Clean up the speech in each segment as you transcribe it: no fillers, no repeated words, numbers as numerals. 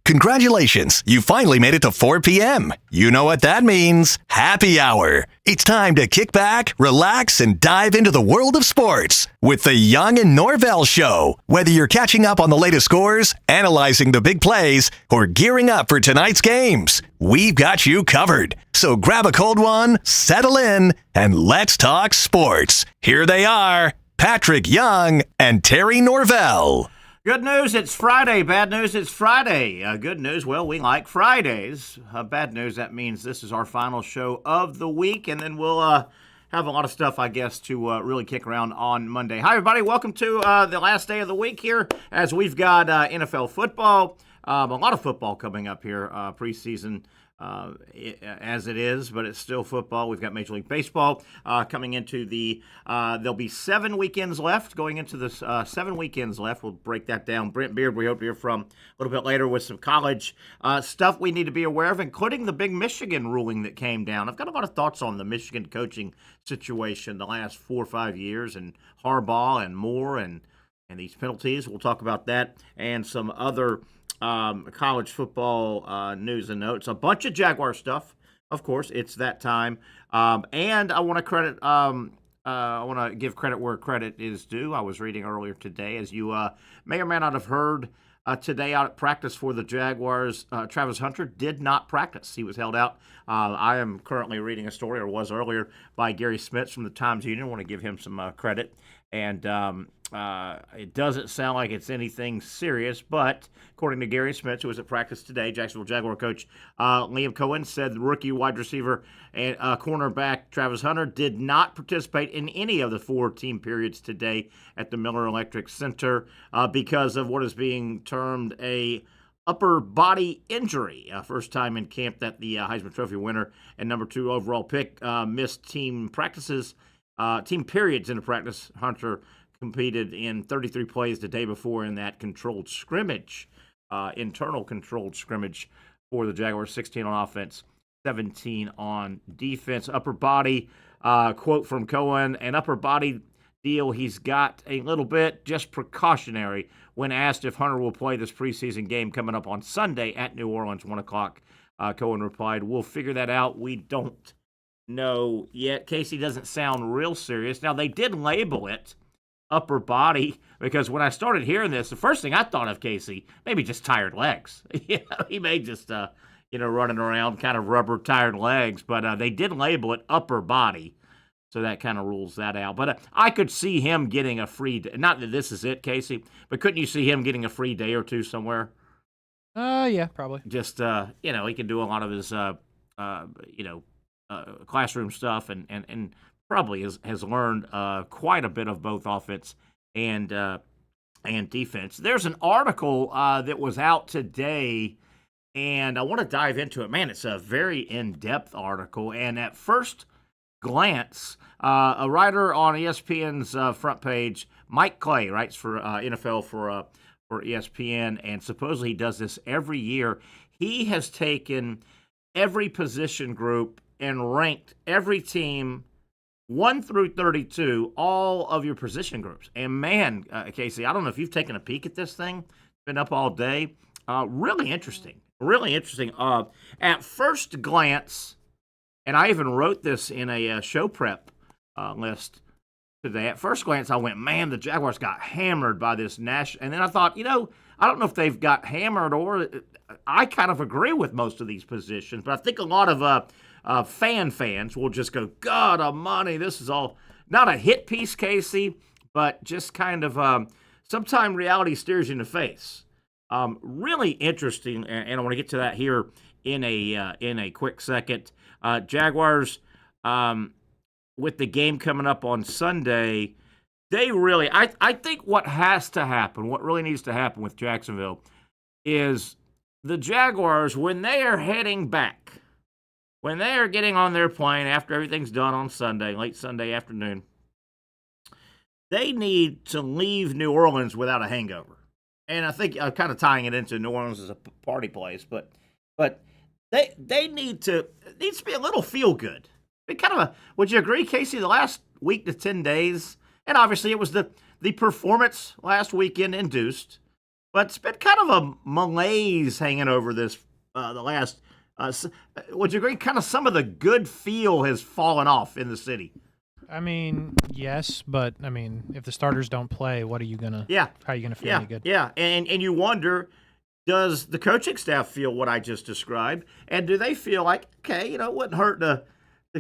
Congratulations, you finally made it to 4 p.m. You know what that means. Happy hour. It's time to kick back, relax, and dive into the world of sports with the Young Norvelle Show. Whether you're catching up on the latest scores, analyzing the big plays, or gearing up for tonight's games, we've got you covered. So grab a cold one, settle in, and let's talk sports. Here they are, Patrick Young and Terry Norvelle. Good news, it's Friday. Bad news, it's Friday. Good news, well, we like Fridays. Bad news, that means this is our final show of the week, and then we'll have a lot of stuff, I guess, to really kick around on Monday. Hi, everybody. Welcome to the last day of the week here, as we've got NFL football, a lot of football coming up here, preseason as it is, but it's still football. We've got Major League Baseball coming into the there'll be 7 weekends left, going into this 7 weekends left. We'll break that down. Brent, Beaird, we hope to hear from a little bit later with some college stuff we need to be aware of, including the big Michigan ruling that came down. I've got a lot of thoughts on the Michigan coaching situation the last 4 or 5 years, and Harbaugh and Moore and these penalties. We'll talk about that and some other college football news and notes. A bunch of Jaguar stuff, of course. It's that time, and I want to credit. I want to give credit where credit is due. I was reading earlier today, as you may or may not have heard, today out at practice for the Jaguars, Travis Hunter did not practice. He was held out. I am currently reading a story, or was earlier, by Gary Smits from the Times-Union. I want to give him some credit. And it doesn't sound like it's anything serious, but according to Gary Smits, who was at practice today, Jacksonville Jaguar coach Liam Cohen said the rookie wide receiver and cornerback Travis Hunter did not participate in any of the 4 team periods today at the Miller Electric Center because of what is being termed a upper body injury. First time in camp that the Heisman Trophy winner and number 2 overall pick missed team practices. Team periods in the practice. Hunter competed in 33 plays the day before in that controlled scrimmage, internal controlled scrimmage for the Jaguars, 16 on offense, 17 on defense. Upper body, quote from Cohen, an upper body deal he's got a little bit, just precautionary. When asked if Hunter will play this preseason game coming up on Sunday at New Orleans, 1 o'clock, Cohen replied, "We'll figure that out. We don't know yet." Casey doesn't sound real serious. Now, they did label it upper body because when I started hearing this, the first thing I thought of, Casey, maybe just tired legs. He may just, running around kind of rubber tired legs, but they did label it upper body. So that kind of rules that out. But I could see him getting a free day. Not that this is it, Casey, but couldn't you see him getting a free day or two somewhere? Yeah, probably. Just, he can do a lot of his, classroom stuff and probably has learned quite a bit of both offense and defense. There's an article that was out today, and I want to dive into it. Man, it's a very in-depth article, and at first glance, a writer on ESPN's front page, Mike Clay, writes for NFL for ESPN, and supposedly he does this every year. He has taken every position group and ranked every team 1 through 32, all of your position groups. And man, Casey, I don't know if you've taken a peek at this thing. It's been up all day. Really interesting. Really interesting. At first glance, and I even wrote this in a show prep list today. At first glance, I went, man, the Jaguars got hammered by this national. And then I thought, I don't know if they've got hammered or I kind of agree with most of these positions, but I think a lot of fans will just go, God almighty, this is all not a hit piece, Casey, but just kind of sometimes reality stares you in the face. Really interesting, and I want to get to that here in a quick second. Jaguars, with the game coming up on Sunday, they really, I think what has to happen, what really needs to happen with Jacksonville is the Jaguars, when they are heading back, when they are getting on their plane after everything's done on Sunday, late Sunday afternoon, they need to leave New Orleans without a hangover. And I think I'm kind of tying it into New Orleans as a party place, but they need to, it needs to be a little feel good. Would you agree, Casey, the last week to 10 days, and obviously it was the performance last weekend induced, But it's been kind of a malaise hanging over this the last. Would you agree? Kind of some of the good feel has fallen off in the city. I mean, yes, but I mean, if the starters don't play, what are you gonna? Yeah. How are you gonna feel Yeah, any good? yeah, and you wonder, does the coaching staff feel what I just described, and do they feel like, okay, it wouldn't hurt to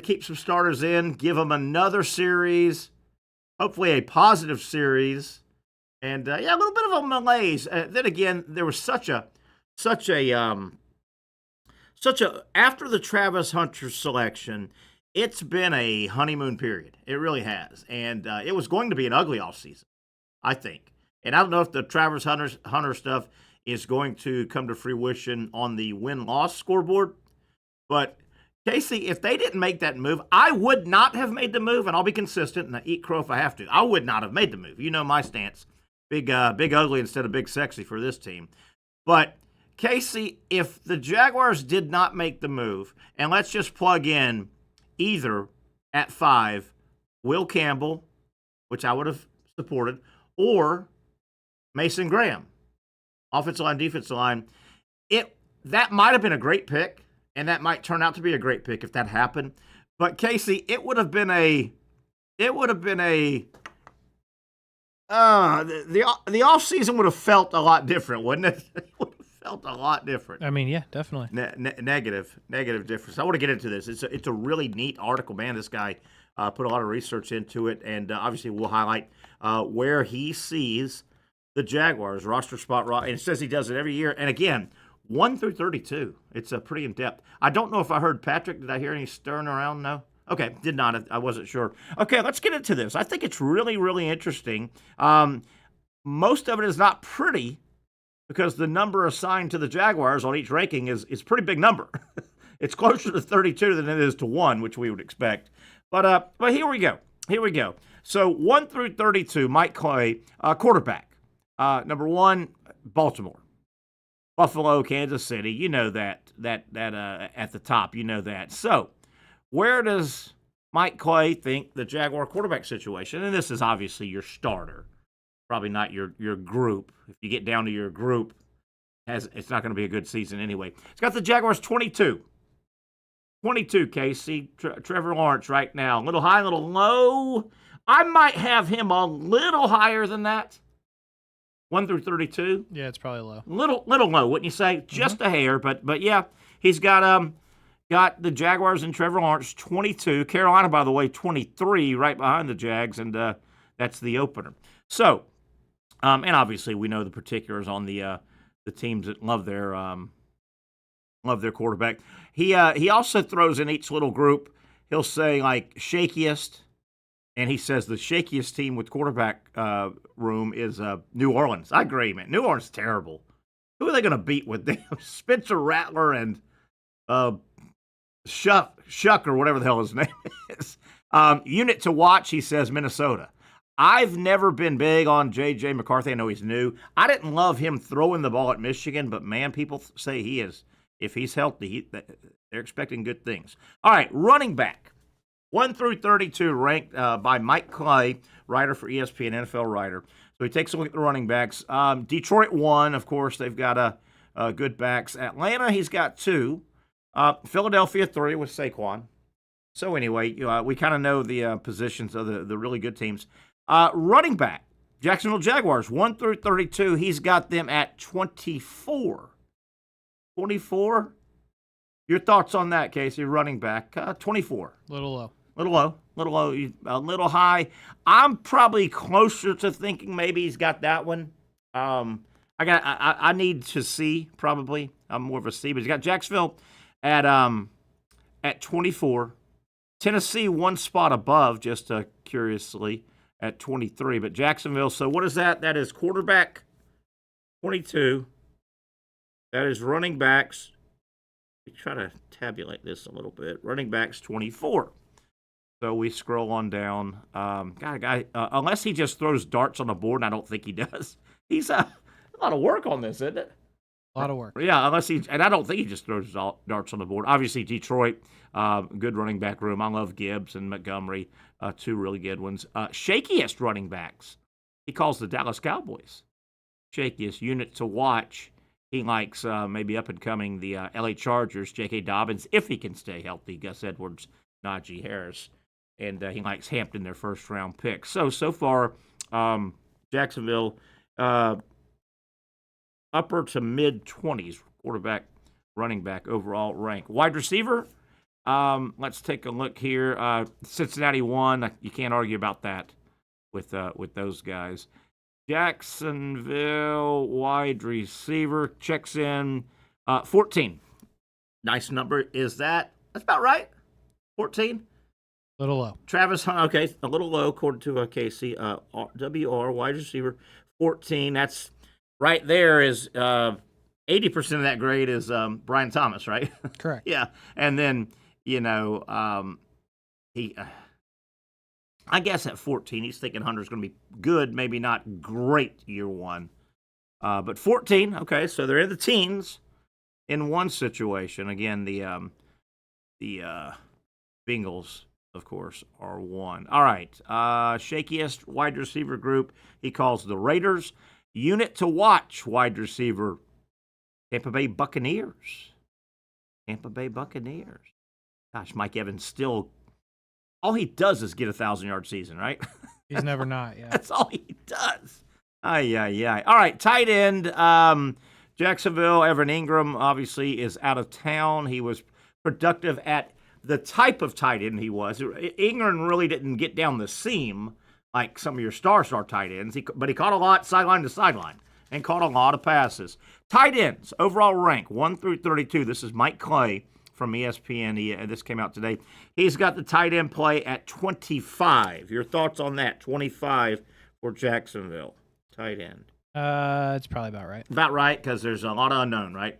keep some starters in, give them another series, hopefully a positive series, and a little bit of a malaise. Then again, there was such a after the Travis Hunter selection, it's been a honeymoon period. It really has, and it was going to be an ugly offseason, I think. And I don't know if the Travis Hunter stuff is going to come to fruition on the win-loss scoreboard, but Casey, if they didn't make that move, I would not have made the move, and I'll be consistent and I eat crow if I have to. I would not have made the move. You know my stance. Big ugly instead of big sexy for this team. But Casey, if the Jaguars did not make the move, and let's just plug in either at 5, Will Campbell, which I would have supported, or Mason Graham, offensive line, defensive line, that might have been a great pick, and that might turn out to be a great pick if that happened. But Casey, the offseason would have felt a lot different, wouldn't it? It would have felt a lot different. I mean, yeah, definitely. Negative difference. I want to get into this. It's a really neat article, man. This guy put a lot of research into it, and obviously we'll highlight where he sees the Jaguars roster spot. And it says he does it every year. And again, 1 through 32. It's pretty in depth. I don't know if I heard Patrick. Did I hear any stirring around? No. Okay, did not. I wasn't sure. Okay, let's get into this. I think it's really, really interesting. Most of it is not pretty because the number assigned to the Jaguars on each ranking is a pretty big number. It's closer to 32 than it is to 1, which we would expect. But here we go. So 1 through 32, Mike Clay, quarterback. Number 1, Baltimore. Buffalo, Kansas City. You know that at the top. You know that. So where does Mike Clay think the Jaguar quarterback situation? And this is obviously your starter, probably not your group. If you get down to your group, it's not going to be a good season anyway. It's got the Jaguars 22. 22, Casey. Trevor Lawrence right now. A little high, a little low. I might have him a little higher than that. 1 through 32. Yeah, it's probably low. Little low, wouldn't you say? Just a hair, but yeah, he's got the Jaguars and Trevor Lawrence 22. Carolina, by the way, 23, right behind the Jags, and that's the opener. So, and obviously we know the particulars on the teams that love their quarterback. He also throws in each little group. He'll say like shakiest. And he says the shakiest team with quarterback room is New Orleans. I agree, man. New Orleans is terrible. Who are they going to beat with them? Spencer Rattler and Shuck or whatever the hell his name is. Unit to watch, he says Minnesota. I've never been big on J.J. McCarthy. I know he's new. I didn't love him throwing the ball at Michigan, but, man, people say he is. If he's healthy, they're expecting good things. All right, running back. 1 through 32 ranked by Mike Clay, writer for ESPN, NFL writer. So he takes a look at the running backs. Detroit 1, of course. They've got good backs. Atlanta, he's got 2. Philadelphia 3 with Saquon. So anyway, we kind of know the positions of the really good teams. Running back, Jacksonville Jaguars, 1 through 32. He's got them at 24. 24? Your thoughts on that, Casey? Running back, 24. Little low. Little low, a little high. I'm probably closer to thinking maybe he's got that one. I need to see probably. I'm more of a C, but he's got Jacksonville at 24. Tennessee one spot above, just curiously, at 23. But Jacksonville. So what is that? That is quarterback 22. That is running backs. We try to tabulate this a little bit. Running backs 24. So we scroll on down. Unless he just throws darts on the board, and I don't think he does. He's a lot of work on this, isn't it? A lot of work. Yeah, and I don't think he just throws darts on the board. Obviously, Detroit, good running back room. I love Gibbs and Montgomery, 2 really good ones. Shakiest running backs, he calls the Dallas Cowboys. shakiest unit to watch. He likes maybe up-and-coming the L.A. Chargers, J.K. Dobbins, if he can stay healthy, Gus Edwards, Najee Harris. And he likes Hampton, their first-round pick. So far, Jacksonville, upper to mid-20s, quarterback, running back, overall rank. Wide receiver, let's take a look here. Cincinnati won. You can't argue about that with those guys. Jacksonville wide receiver checks in 14. Nice number. That's about right? 14? A little low. Travis Hunt, okay, a little low according to Casey. WR, wide receiver, 14. That's right there is 80% of that grade is Brian Thomas, right? Correct. Yeah. And then, he I guess at 14, he's thinking Hunter's going to be good, maybe not great year one. But 14, okay, so they're in the teens in one situation. Again, the Bengals, of course, are one. All right, shakiest wide receiver group he calls the Raiders. Unit to watch, wide receiver, Tampa Bay Buccaneers. Gosh, Mike Evans still, all he does is get a 1,000-yard season, right? He's never not, yeah. That's all he does. Ay. All right, tight end. Jacksonville, Evan Ingram, obviously, is out of town. He was productive at the type of tight end he was. Ingram really didn't get down the seam like some of your star tight ends, but he caught a lot sideline to sideline and caught a lot of passes. Tight ends, overall rank, 1 through 32. This is Mike Clay from ESPN. This came out today. He's got the tight end play at 25. Your thoughts on that? 25 for Jacksonville, tight end. It's probably about right. About right, because there's a lot of unknown, right?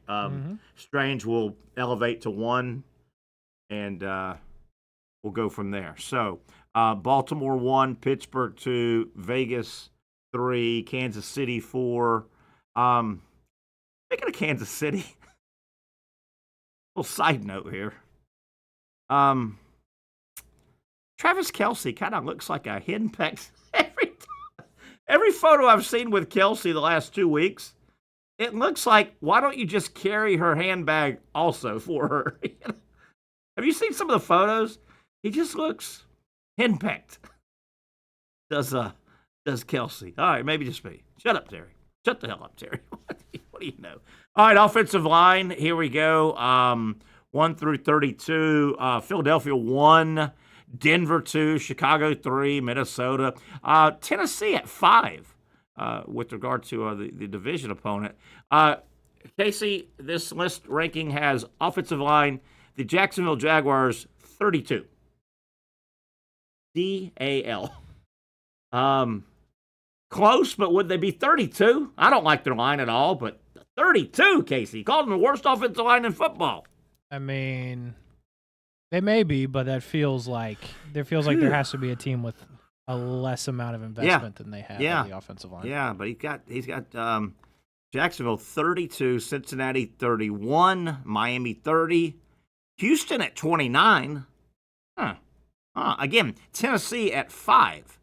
Strange will elevate to 1, and we'll go from there. So, Baltimore 1, Pittsburgh 2, Vegas 3, Kansas City 4. Speaking of Kansas City, little side note here. Travis Kelce kind of looks like a henpecked every photo I've seen with Kelce the last 2 weeks. It looks like, why don't you just carry her handbag also for her? Have you seen some of the photos? He just looks henpecked. Does Kelce? All right, maybe just me. Shut up, Terry. Shut the hell up, Terry. What do you know? All right, offensive line. Here we go. 1 through 32. Philadelphia 1, Denver 2, Chicago 3, Minnesota. Tennessee at 5 with regard to the division opponent. Casey, this list ranking has offensive line, the Jacksonville Jaguars 32. DAL. Close, but would they be 32? I don't like their line at all, but 32, Casey. Called them the worst offensive line in football. I mean, they may be, but there feels like there has to be a team with a less amount of investment than they have on the offensive line. Yeah, but he's got Jacksonville 32, Cincinnati 31, Miami 30, Houston at 29. Again, Tennessee at 5.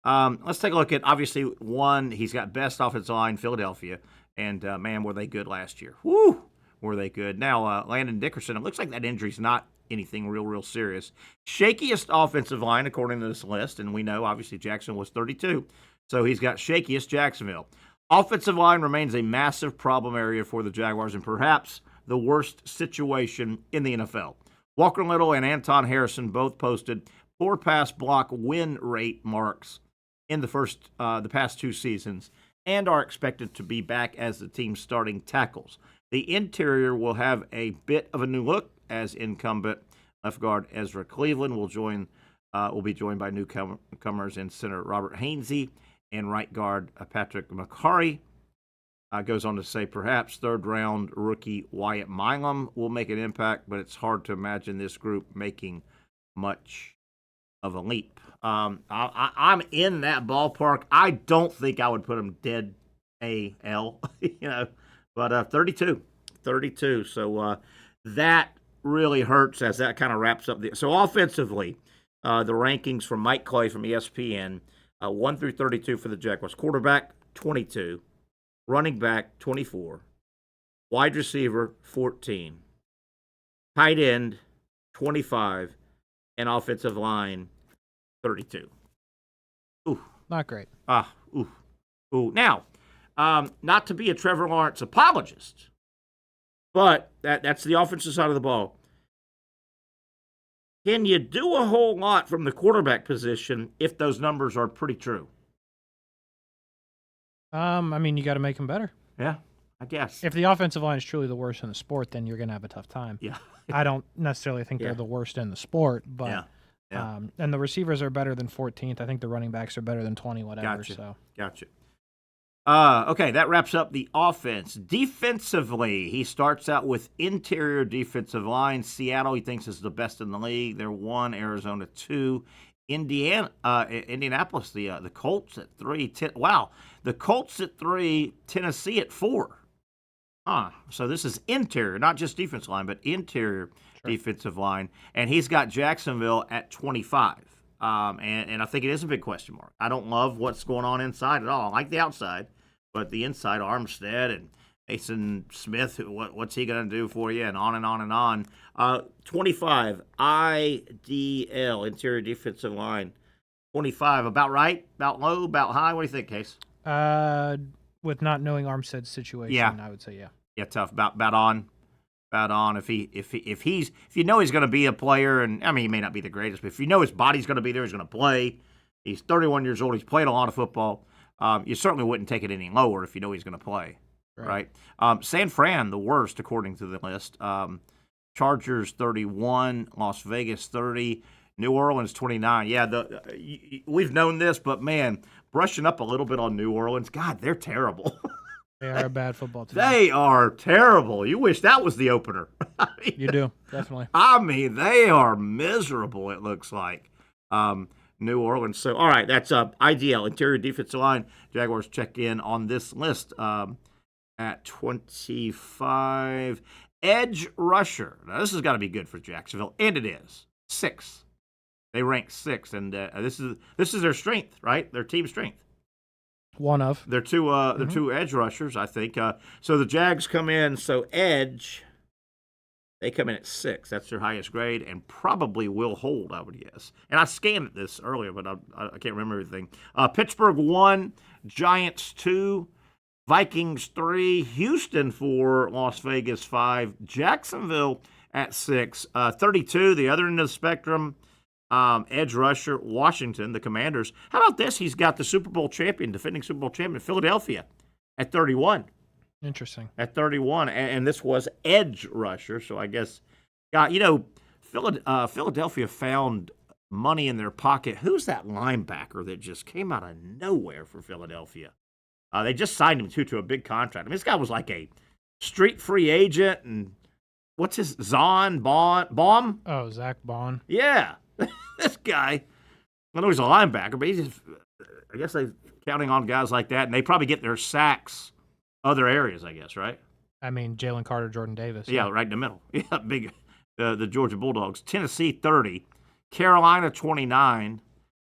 Let's take a look at, obviously, 1, he's got best offensive line, Philadelphia, and, man, were they good last year. Woo! Were they good. Now, Landon Dickerson, it looks like that injury's not anything real serious. Shakiest offensive line, according to this list, and we know, obviously, Jackson was 32, so he's got shakiest Jacksonville. Offensive line remains a massive problem area for the Jaguars and perhaps the worst situation in the NFL. Walker Little and Anton Harrison both posted poor pass block win rate marks in the past 2 seasons and are expected to be back as the team's starting tackles. The interior will have a bit of a new look as incumbent left guard Ezra Cleveland will be joined by newcomers in center Robert Hainsey and right guard Patrick McCarry. Goes on to say perhaps third-round rookie Wyatt Milam will make an impact, but it's hard to imagine this group making much of a leap. I'm in that ballpark. I don't think I would put him dead AL, but 32. So that really hurts as that kind of wraps up. So offensively, the rankings from Mike Clay from ESPN, 1 through 32 for the Jaguars. Quarterback, 22. running back 24, wide receiver 14, tight end 25, and offensive line 32. Ooh. Not great. Ooh. Now, not to be a Trevor Lawrence apologist, but that's the offensive side of the ball. Can you do a whole lot from the quarterback position if those numbers are pretty true? I mean, you got to make them better. Yeah, I guess. If the offensive line is truly the worst in the sport, then you're going to have a tough time. Yeah. I don't necessarily think they're the worst in the sport, but and the receivers are better than 14th. I think the running backs are better than 20, whatever. Gotcha. Okay, that wraps up the offense. Defensively, he starts out with interior defensive line. Seattle, he thinks, is the best in the league. They're 1, Arizona 2. Indianapolis, the Colts at 3. Wow, the Colts at 3, Tennessee at 4. So this is interior, not just defensive line, but interior defensive line. And he's got Jacksonville at 25. And I think it is a big question mark. I don't love what's going on inside at all. I like the outside, but the inside, Armstead and Mason Smith, what's he going to do for you, and on and on and on. 25, IDL, interior defensive line. 25, about right? About low? About high? What do you think, Case? With not knowing Armstead's situation, I would say yeah. Yeah, tough. About on. About on. If you know he's going to be a player, and I mean he may not be the greatest, but if you know his body's going to be there, he's going to play. He's 31 years old. He's played a lot of football. You certainly wouldn't take it any lower if you know he's going to play. Right. San Fran, the worst according to the list. Chargers 31, Las Vegas 30, New Orleans 29. Yeah, we've known this, but man, brushing up a little bit on New Orleans. God, they're terrible. They are a bad football team. They are terrible. You wish that was the opener. You do, definitely. I mean, they are miserable, it looks like. New Orleans. So, all right, that's IDL, interior defensive line. Jaguars check in on this list at 25. Edge rusher. Now, this has got to be good for Jacksonville, and it is. 6. They rank 6, and this is their strength, right? Their team strength. One of. They're two edge rushers, I think. So the Jags come in. So edge, they come in at 6. That's their highest grade, and probably will hold, I would guess. And I scanned this earlier, but I can't remember everything. Pittsburgh 1, Giants 2, Vikings 3, Houston 4, Las Vegas 5, Jacksonville at 6, 32, the other end of the spectrum. Edge rusher, Washington, the Commanders. How about this? He's got the Super Bowl champion, defending Super Bowl champion, Philadelphia, at 31. Interesting. At 31, and this was edge rusher, so I guess, Philadelphia found money in their pocket. Who's that linebacker that just came out of nowhere for Philadelphia? They just signed him, to a big contract. I mean, this guy was like a street free agent, and what's his, Baum? Oh, Zach Baum. Yeah. This guy, I know he's a linebacker, but I guess they're counting on guys like that, and they probably get their sacks other areas, I guess, right? I mean, Jalen Carter, Jordan Davis. Yeah, right in the middle. Yeah, big. The Georgia Bulldogs. Tennessee 30, Carolina 29.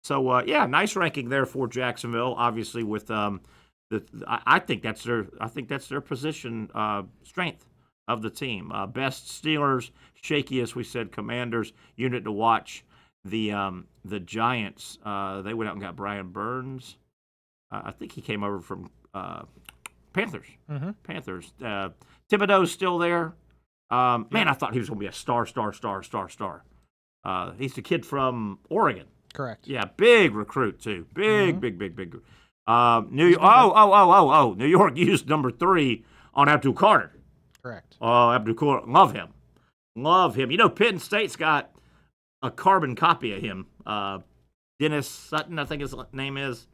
So nice ranking there for Jacksonville. Obviously, with I think that's their position strength of the team. Best Steelers, shakiest we said Commanders. Unit to watch. The Giants, they went out and got Brian Burns. I think he came over from Panthers. Mm-hmm. Panthers. Thibodeau's still there. Man, I thought he was going to be a star. He's the kid from Oregon. Correct. Yeah, big recruit too. Big. New York used number 3 on Abdul Carter. Correct. Abdul Carter, love him. You know, Penn State's got a carbon copy of him. Dennis Sutton, I think his name is.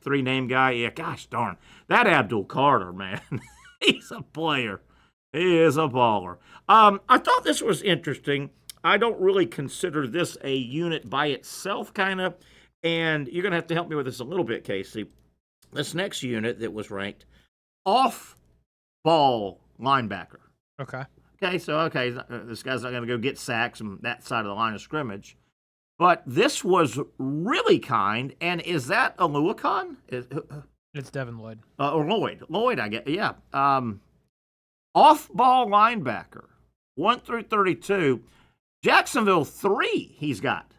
3-name guy. Yeah, gosh darn. That Abdul Carter, man. He's a player. He is a baller. I thought this was interesting. I don't really consider this a unit by itself, kind of. And you're going to have to help me with this a little bit, Casey. This next unit that was ranked, off-ball linebacker. Okay. So this guy's not going to go get sacks on that side of the line of scrimmage. But this was really kind, and is that Aluakon? It's Devin Lloyd. Or Lloyd. Lloyd, I get. Yeah. Off-ball linebacker, 1 through 32. Jacksonville, 3 he's got.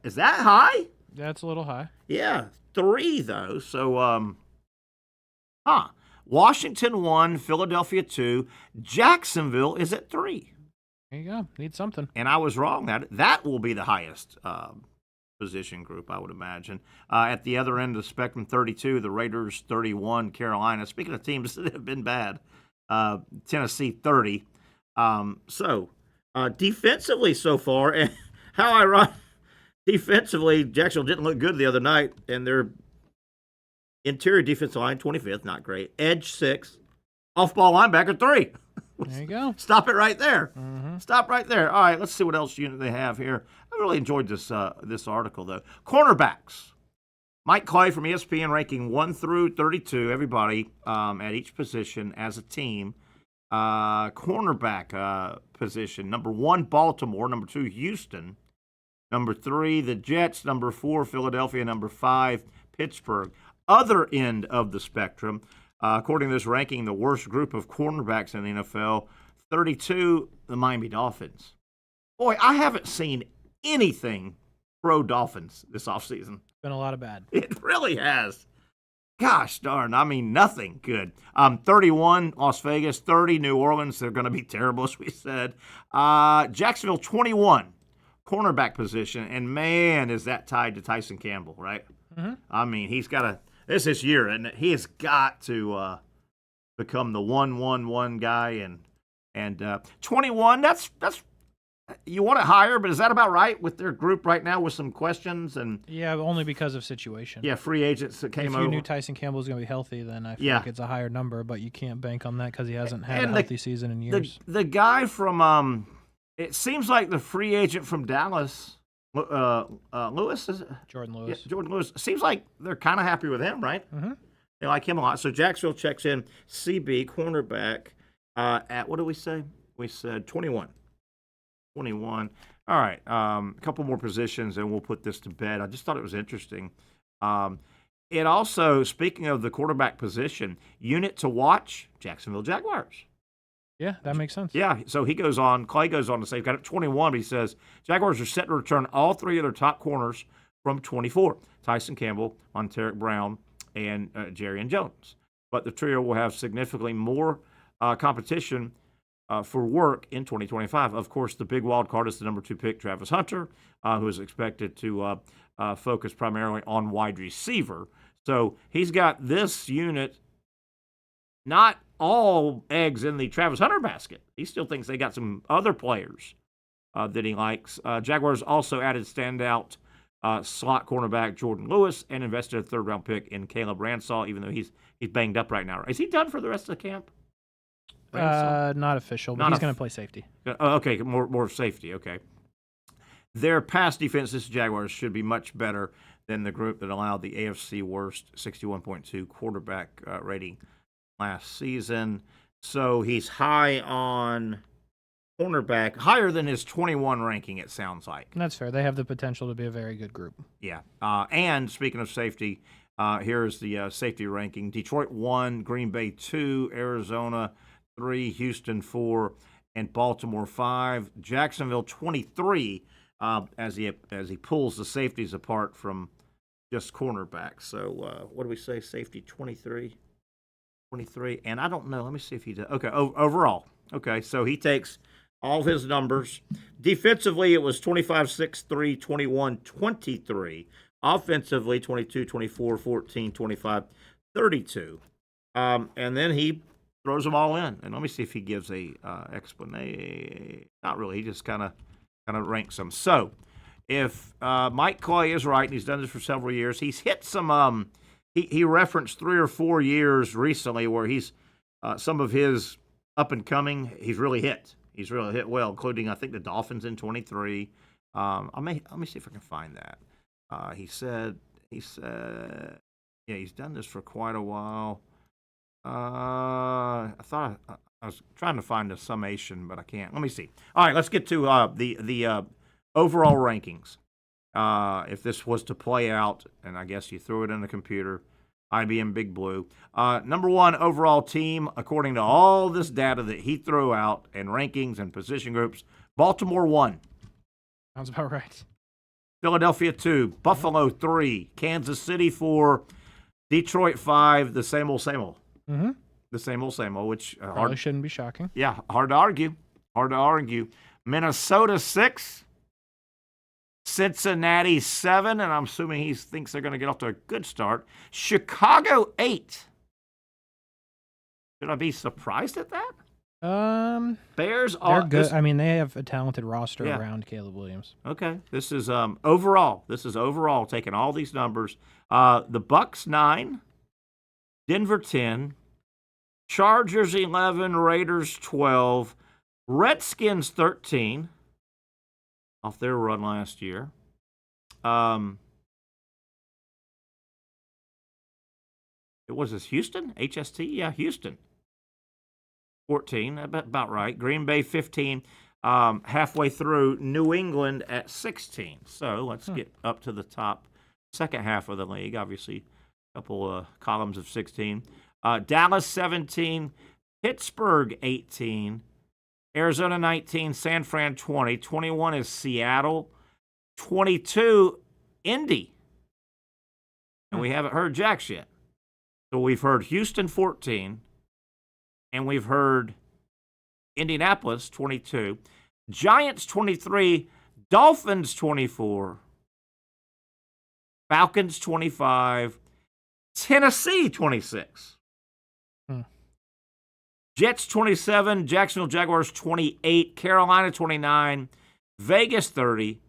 Is that high? That's a little high. Yeah, 3, though. So, Washington 1, Philadelphia 2. Jacksonville is at 3. There you go. Need something. And I was wrong. That will be the highest position group, I would imagine. At the other end of the spectrum, 32, the Raiders 31, Carolina. Speaking of teams that have been bad, Tennessee 30. Defensively so far, and how ironic, defensively, Jacksonville didn't look good the other night, and their interior defensive line, 25th, not great. Edge 6, off-ball linebacker 3. There you go. Stop it right there. Mm-hmm. Stop right there. All right, let's see what else unit they have here. I really enjoyed this article, though. Cornerbacks. Mike Clay from ESPN ranking 1 through 32, everybody at each position as a team. Cornerback position. Number 1, Baltimore. Number 2, Houston. Number 3, the Jets. Number 4, Philadelphia. Number 5, Pittsburgh. Other end of the spectrum. According to this ranking, the worst group of cornerbacks in the NFL, 32, the Miami Dolphins. Boy, I haven't seen anything pro Dolphins this offseason. Been a lot of bad. It really has. Gosh darn, I mean, nothing good. 31, Las Vegas. 30, New Orleans. They're going to be terrible, as we said. Jacksonville, 21, cornerback position. And, man, is that tied to Tyson Campbell, right? Mm-hmm. I mean, he's got to – this is year, and he has got to become the 1-1-1 guy. And 21, that's you want it higher, but is that about right with their group right now with some questions? And yeah, only because of situation. Yeah, free agents that came over. If you knew Tyson Campbell was going to be healthy, then I feel like it's a higher number, but you can't bank on that because he hasn't had a healthy season in years. The guy from it seems like the free agent from Dallas, Lewis, is it? Jordan Lewis. Yeah, Jordan Lewis. Seems like they're kind of happy with him, right? Mm-hmm. They like him a lot. So Jacksonville checks in CB, cornerback, at, what did we say? We said 21. 21. All right, a couple more positions, and we'll put this to bed. I just thought it was interesting. It also, speaking of the quarterback position, unit to watch, Jacksonville Jaguars. Yeah, that makes sense. Yeah, so Clay goes on to say, he's got it 21, but he says, Jaguars are set to return all 3 of their top corners from 24, Tyson Campbell, Monteric Brown, and Jerry Jones. But the trio will have significantly more competition for work in 2025. Of course, the big wild card is the number 2 pick, Travis Hunter, who is expected to focus primarily on wide receiver. So he's got this unit, not all eggs in the Travis Hunter basket. He still thinks they got some other players that he likes. Jaguars also added standout slot cornerback Jordan Lewis and invested a 3rd-round pick in Caleb Ransall, even though he's banged up right now. Is he done for the rest of the camp? Not official, but he's going to play safety. Okay, more safety, okay. Their pass defense, this Jaguars, should be much better than the group that allowed the AFC worst 61.2 quarterback rating last season. So he's high on cornerback, higher than his 21 ranking, it sounds like. That's fair. They have the potential to be a very good group. Yeah. And speaking of safety, here's the safety ranking. Detroit 1, Green Bay 2, Arizona 3, Houston 4, and Baltimore 5. Jacksonville 23 as he pulls the safeties apart from just cornerbacks. So what do we say? Safety 23. 23. And I don't know. Let me see if he does. Okay, overall. Okay, so he takes all of his numbers. Defensively, it was 25, 6, 3, 21, 23. Offensively, 22, 24, 14, 25, 32. And then he throws them all in. And let me see if he gives a explanation. Not really. He just kind of ranks them. So if Mike Clay is right, and he's done this for several years, he's hit some he referenced 3 or 4 years recently where he's some of his up and coming, he's really hit. He's really hit well, including, I think, the Dolphins in 23. Let me see if I can find that. He said, yeah, he's done this for quite a while. I thought I was trying to find a summation, but I can't. Let me see. All right, let's get to the overall rankings. if this was to play out, and I guess you threw it in the computer, I'd be in Big Blue. Number one overall team, according to all this data that he threw out and rankings and position groups, Baltimore 1. Sounds about right. Philadelphia 2, Buffalo 3, Kansas City 4, Detroit 5, the same old, same old. Mm-hmm. The same old, which probably shouldn't be shocking. Yeah, hard to argue. Minnesota 6, Cincinnati 7, and I'm assuming he thinks they're going to get off to a good start. Chicago 8. Should I be surprised at that? Bears are good. I mean, they have a talented roster around Caleb Williams. Okay, this is overall. This is overall taking all these numbers. The Bucks 9, Denver 10, Chargers 11, Raiders 12, Redskins 13 off their run last year. It was this Houston? HST? Yeah, Houston. 14, about right. Green Bay 15, halfway through. New England at 16. So let's get up to the top second half of the league. Obviously, a couple columns of 16. Dallas 17, Pittsburgh 18, Arizona 19, San Fran 20. 21 is Seattle. 22, Indy. And we haven't heard Jax yet. So we've heard Houston 14. And we've heard Indianapolis 22, Giants 23, Dolphins 24, Falcons 25, Tennessee 26, Jets 27, Jacksonville Jaguars 28, Carolina 29, Vegas 30,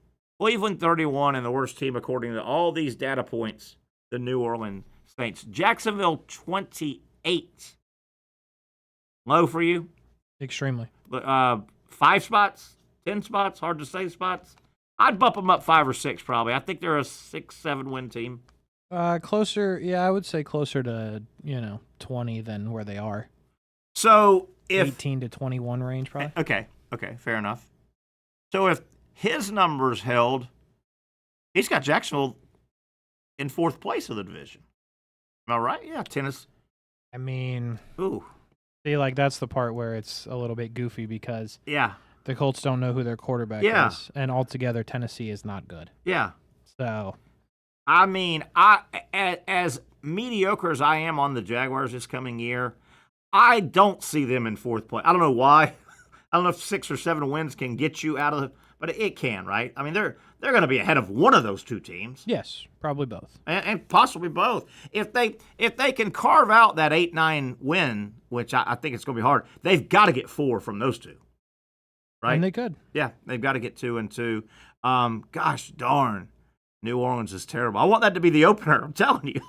Cleveland 31, and the worst team according to all these data points, the New Orleans Saints. Jacksonville 28. Low for you? Extremely. 5 spots? 10 spots? Hard to say spots? I'd bump them up 5 or 6 probably. I think they're a 6-7 win team. Closer, I would say closer to, 20 than where they are. So if 18 to 21 range probably. Okay, fair enough. So if his numbers held, he's got Jacksonville in 4th place of the division. Am I right? Yeah, tennis. I mean, ooh. See, that's the part where it's a little bit goofy because the Colts don't know who their quarterback is, and altogether Tennessee is not good. Yeah. So, I mean, as mediocre as I am on the Jaguars this coming year, I don't see them in 4th place. I don't know why. I don't know if 6 or 7 wins can get you out of but it can, right? I mean, they're going to be ahead of one of those 2 teams. Yes, probably both. And possibly both. If they can carve out that 8-9 win, which I think it's going to be hard, they've got to get 4 from those 2. Right? And they could. Yeah, they've got to get 2 and 2. Gosh darn. New Orleans is terrible. I want that to be the opener. I'm telling you.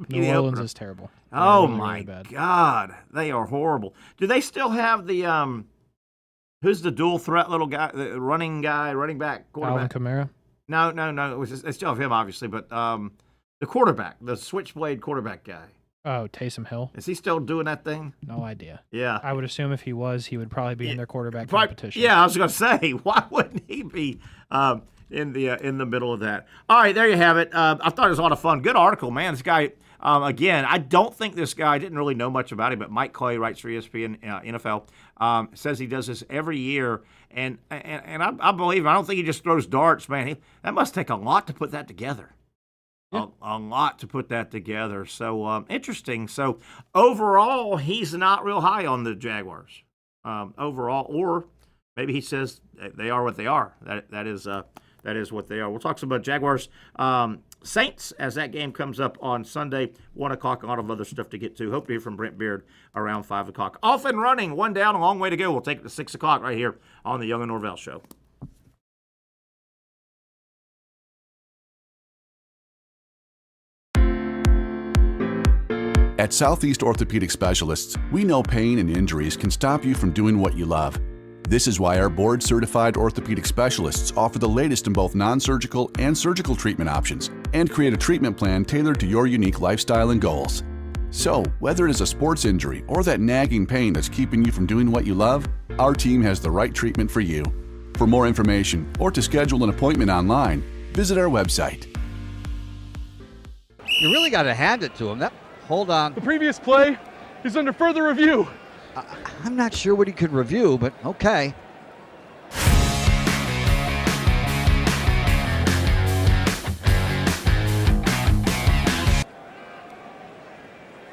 New Orleans is terrible. Oh, really, my really God. They are horrible. Do they still have the who's the dual threat little guy, the running back, quarterback? Alvin Kamara? No. They still have him, obviously, but the quarterback, the switchblade quarterback guy. Oh, Taysom Hill? Is he still doing that thing? No idea. Yeah. I would assume if he was, he would probably be in their quarterback competition. Yeah, I was going to say, why wouldn't he be in the middle of that? All right, there you have it. I thought it was a lot of fun. Good article, man. This guy, again, I don't think this guy, I didn't really know much about him, but Mike Clay writes for ESPN NFL, says he does this every year, and I believe him. I don't think he just throws darts, man. That must take a lot to put that together. Yeah. A lot to put that together. So, interesting. So, overall, he's not real high on the Jaguars. Overall, or maybe he says they are what they are. That is what they are. We'll talk some about Jaguars Saints as that game comes up on Sunday, 1 o'clock. A lot of other stuff to get to. Hope to hear from Brent Beaird around 5 o'clock. Off and running, 1 down, a long way to go. We'll take it to 6 o'clock right here on the Young Norvelle Show. At Southeast Orthopedic Specialists, we know pain and injuries can stop you from doing what you love. This is why our board-certified orthopedic specialists offer the latest in both non-surgical and surgical treatment options and create a treatment plan tailored to your unique lifestyle and goals. So, whether it is a sports injury or that nagging pain that's keeping you from doing what you love, our team has the right treatment for you. For more information or to schedule an appointment online, Visit our website. You really got to hand it to him. Hold on. The previous play is under further review. I'm not sure what he could review, but okay.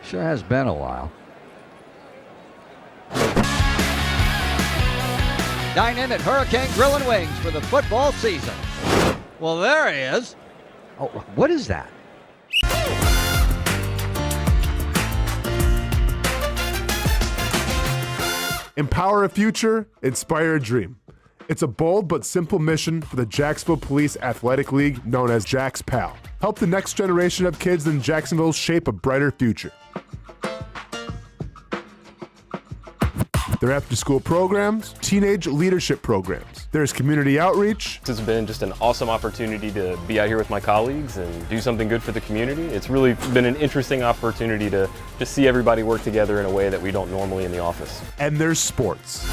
Sure has been a while. Dine in at Hurricane Grill and Wings for the football season. Well, there he is. Oh, what is that? Empower a future, inspire a dream. It's a bold but simple mission for the Jacksonville Police Athletic League known as Jags PAL. Help the next generation of kids in Jacksonville shape a brighter future. Their after-school programs, teenage leadership programs. There's community outreach. It's been just an awesome opportunity to be out here with my colleagues and do something good for the community. It's really been an interesting opportunity to just see everybody work together in a way that we don't normally in the office. And there's sports.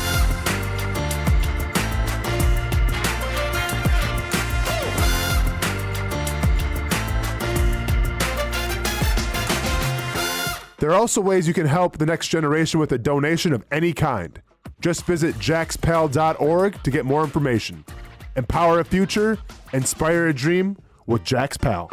There are also ways you can help the next generation with a donation of any kind. Just visit jaxpal.org to get more information. Empower a future, inspire a dream with Jags PAL.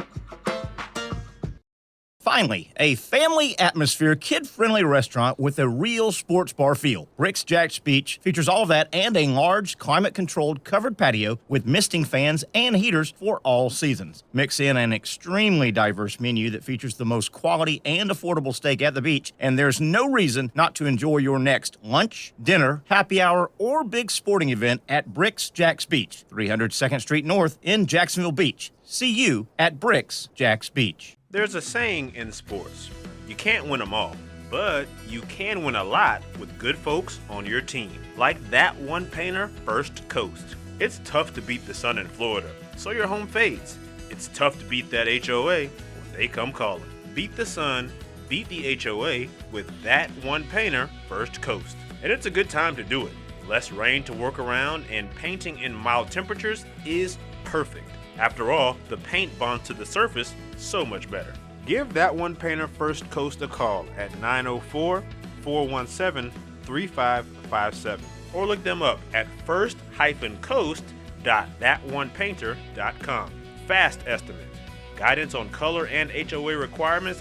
Finally, a family atmosphere, kid-friendly restaurant with a real sports bar feel. Bricks Jax Beach features all of that and a large, climate-controlled covered patio with misting fans and heaters for all seasons. Mix in an extremely diverse menu that features the most quality and affordable steak at the beach, and there's no reason not to enjoy your next lunch, dinner, happy hour, or big sporting event at Bricks Jax Beach, 300 2nd Street North in Jacksonville Beach. See you at Bricks Jax Beach. There's a saying in sports, you can't win them all, but you can win a lot with good folks on your team. Like that one painter, First Coast. It's tough to beat the sun in Florida, so your home fades. It's tough to beat that HOA when they come calling. Beat the sun, beat the HOA with that one painter, First Coast. And it's a good time to do it. Less rain to work around and painting in mild temperatures is perfect. After all, the paint bonds to the surface so much better. Give that one painter First Coast a call at 904-417-3557 or look them up at first-coast.thatonepainter.com. Fast estimate, guidance on color and HOA requirements,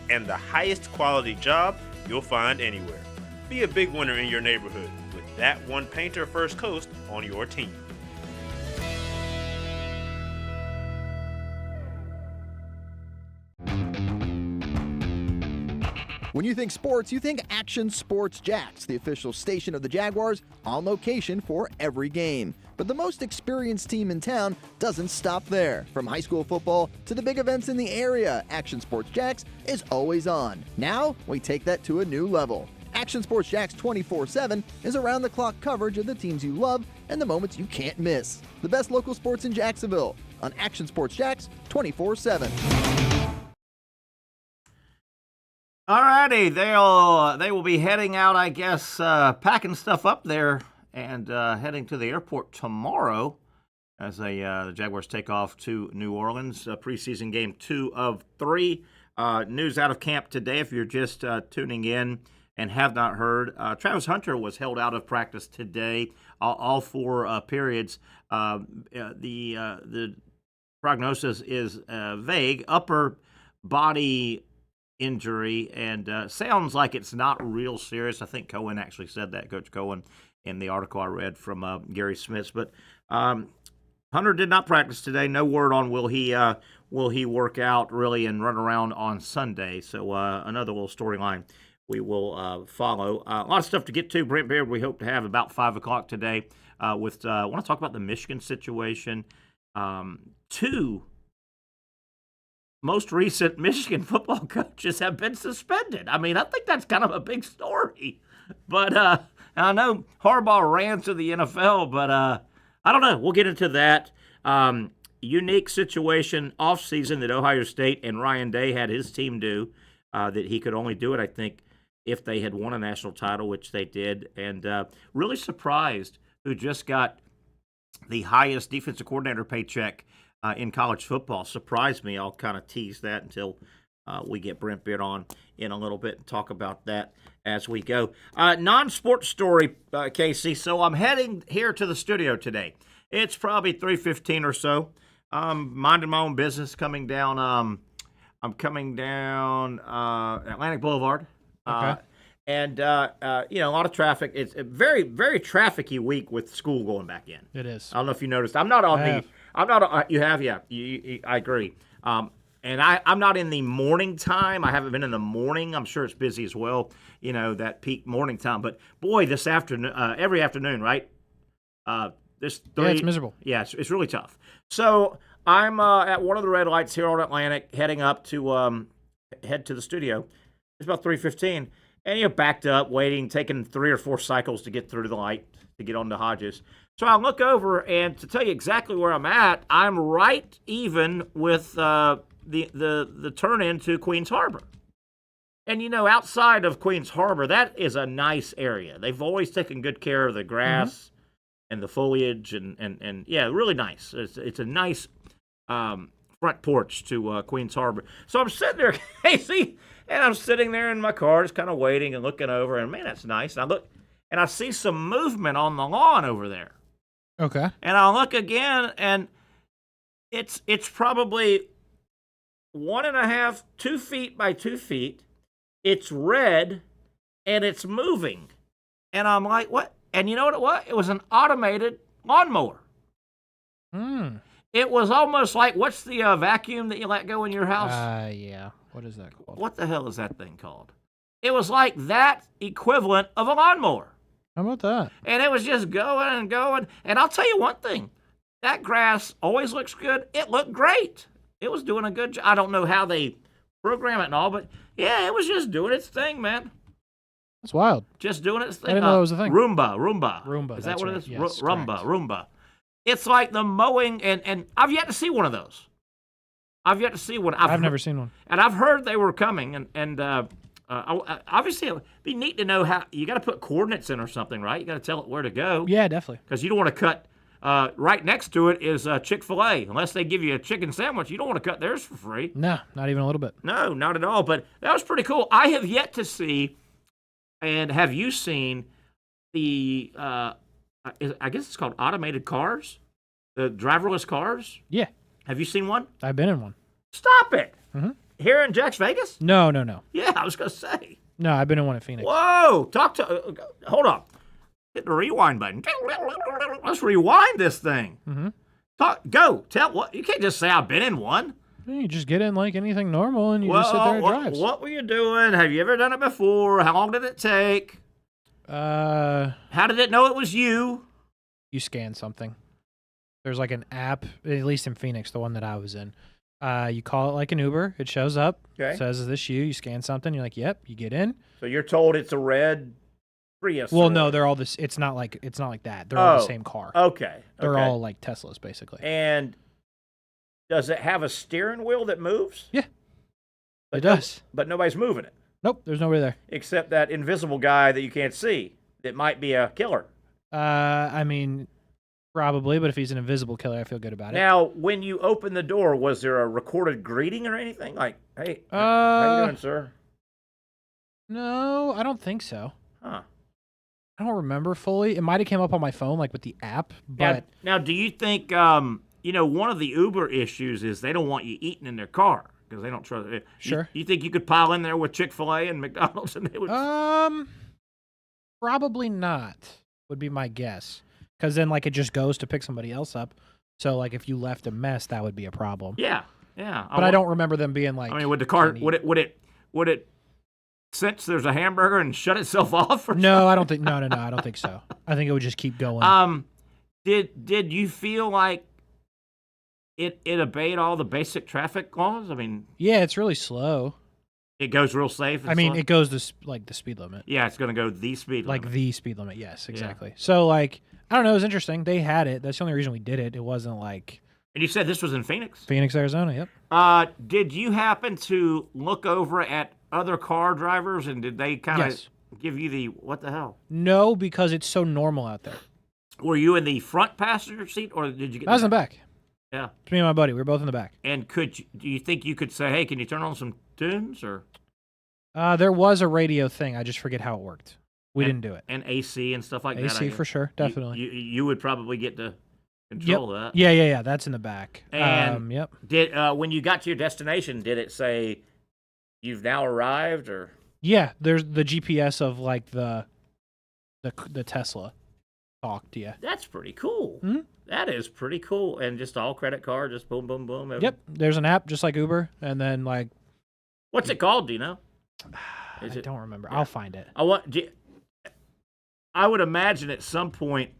and the highest quality job you'll find anywhere. Be a big winner in your neighborhood with that one painter First Coast on your team. When you think sports, you think Action Sports Jax, the official station of the Jaguars, on location for every game. But the most experienced team in town doesn't stop there. From high school football to the big events in the area, Action Sports Jax is always on. Now, we take that to a new level. Action Sports Jax 24/7 is around-the-clock coverage of the teams you love and the moments you can't miss. The best local sports in Jacksonville on Action Sports Jax 24/7. All righty, they will be heading out, I guess, packing stuff up there and heading to the airport tomorrow as the Jaguars take off to New Orleans. Preseason game 2 of 3. News out of camp today, if you're just tuning in and have not heard. Travis Hunter was held out of practice today, all 4 periods. The prognosis is vague, upper body injury, and sounds like it's not real serious. I think Cohen actually said that, Coach Cohen, in the article I read from Gary Smith. But Hunter did not practice today. No word on will he work out really and run around on Sunday. So another little storyline we will follow. A lot of stuff to get to. Brent Beaird, we hope to have about 5 o'clock today. I want to talk about the Michigan situation. 2 most recent Michigan football coaches have been suspended. I mean, I think that's kind of a big story. But I know Harbaugh ran to the NFL, but I don't know. We'll get into that. Unique situation offseason that Ohio State and Ryan Day had his team do, that he could only do it, I think, if they had won a national title, which they did. And really surprised who just got the highest defensive coordinator paycheck in college football. Surprised me. I'll kind of tease that until we get Brent Beaird on in a little bit and talk about that as we go. Non-sports story, Casey. So I'm heading here to the studio today. It's probably 3:15 or so. Minding my own business, coming down. I'm coming down Atlantic Boulevard. Okay. And a lot of traffic. It's a very, very trafficy week with school going back in. It is. I don't know if you noticed. I'm not on you have, yeah. I agree. And I'm not in the morning time. I haven't been in the morning. I'm sure it's busy as well. That peak morning time. But boy, this afternoon, every afternoon, right? It's miserable. Yeah, it's really tough. So I'm at one of the red lights here on Atlantic, heading up to head to the studio. It's about 3:15, and you're backed up, waiting, taking 3 or 4 cycles to get through the light to get onto Hodges. So I look over, and to tell you exactly where I'm at, I'm right even with the turn into Queens Harbor. And outside of Queens Harbor, that is a nice area. They've always taken good care of the grass and the foliage, and yeah, really nice. It's a nice front porch to Queens Harbor. So I'm sitting there, Casey, and I'm sitting there in my car, just kind of waiting and looking over, and man, that's nice. And I look, and I see some movement on the lawn over there. Okay. And I'll look again, and it's probably 1.5, 2 feet by 2 feet. It's red, and it's moving. And I'm like, what? And you know what it was? It was an automated lawnmower. It was almost like, what's the vacuum that you let go in your house? Yeah. What is that called? What the hell is that thing called? It was like that equivalent of a lawnmower. How about that? And it was just going and going. And I'll tell you one thing. That grass always looks good. It looked great. It was doing a good job. I don't know how they program it and all, but yeah, it was just doing its thing, man. That's wild. Just doing its thing. I didn't know that was a thing. Roomba. Is that what it is? Yes, Roomba. It's like the mowing, and I've yet to see one of those. I've yet to see one. I've never seen one. And I've heard they were coming, and obviously it'd be neat to know how. You got to put coordinates in or something, right? You got to tell it where to go. Yeah, definitely. Because you don't want to cut. Right next to it is Chick-fil-A. Unless they give you a chicken sandwich, you don't want to cut theirs for free. No, not even a little bit. No, not at all. But that was pretty cool. I have yet to see, and have you seen the? I guess it's called automated cars, the driverless cars. Yeah. Have you seen one? I've been in one. Stop it. Mm-hmm. Here in Jax Vegas? No. Yeah, I was gonna say. No, I've been in one at Phoenix. Whoa! Hold on. Hit the rewind button. Let's rewind this thing. Mm-hmm. Tell what. You can't just say I've been in one. You just get in like anything normal and you just sit there and drive. What were you doing? Have you ever done it before? How long did it take? How did it know it was you? You scan something. There's like an app, at least in Phoenix, the one that I was in. You call it like an Uber. It shows up. Okay. It says, is this you? You scan something. You're like, yep. You get in. So you're told it's a red Prius. Well, no, they're all this. It's not like that. They're all the same car. Okay. They're all like Teslas, basically. And does it have a steering wheel that moves? Yeah. It does. But nobody's moving it. Nope. There's nobody there. Except that invisible guy that you can't see that might be a killer. I mean, probably, but if he's an invisible killer, I feel good about it. Now, when you opened the door, was there a recorded greeting or anything? Like, hey, how you doing, sir? No, I don't think so. Huh. I don't remember fully. It might have came up on my phone, like with the app. But now do you think, one of the Uber issues is they don't want you eating in their car because they don't trust it. Sure. You think you could pile in there with Chick-fil-A and McDonald's and they would? Probably not. Would be my guess. Because then, like, it just goes to pick somebody else up. So, like, if you left a mess, that would be a problem. Yeah. But I don't remember them being like. I mean, would the car would it sense there's a hamburger and shut itself off? Or no, I don't think. No, I don't think so. I think it would just keep going. Did you feel like it obeyed all the basic traffic laws? I mean, yeah, it's really slow. It goes real safe. I mean, it goes the speed limit. Yeah, it's going to go the speed limit. Like the speed limit. Yes, exactly. Yeah. So like, I don't know. It was interesting. They had it. That's the only reason we did it. It wasn't like. And you said this was in Phoenix? Phoenix, Arizona. Yep. Did you happen to look over at other car drivers and did they kind of give you the what the hell? No, because it's so normal out there. Were you in the front passenger seat or did you get? I was in the back. Yeah. It's me and my buddy. We were both in the back. And do you think you could say, hey, can you turn on some tunes? Or There was a radio thing. I just forget how it worked. We didn't do it. And AC and stuff like that. AC for sure, definitely. You would probably get to control that. Yeah. That's in the back. And yep. Did when you got to your destination, did it say you've now arrived or? Yeah, there's the GPS of like the Tesla talked. Yeah. That's pretty cool. Mm-hmm. That is pretty cool. And just all credit card, just boom, boom, boom. Yep. There's an app just like Uber, and then like. What's it called? Do you know? I don't remember. Yeah. I'll find it. I would imagine at some point,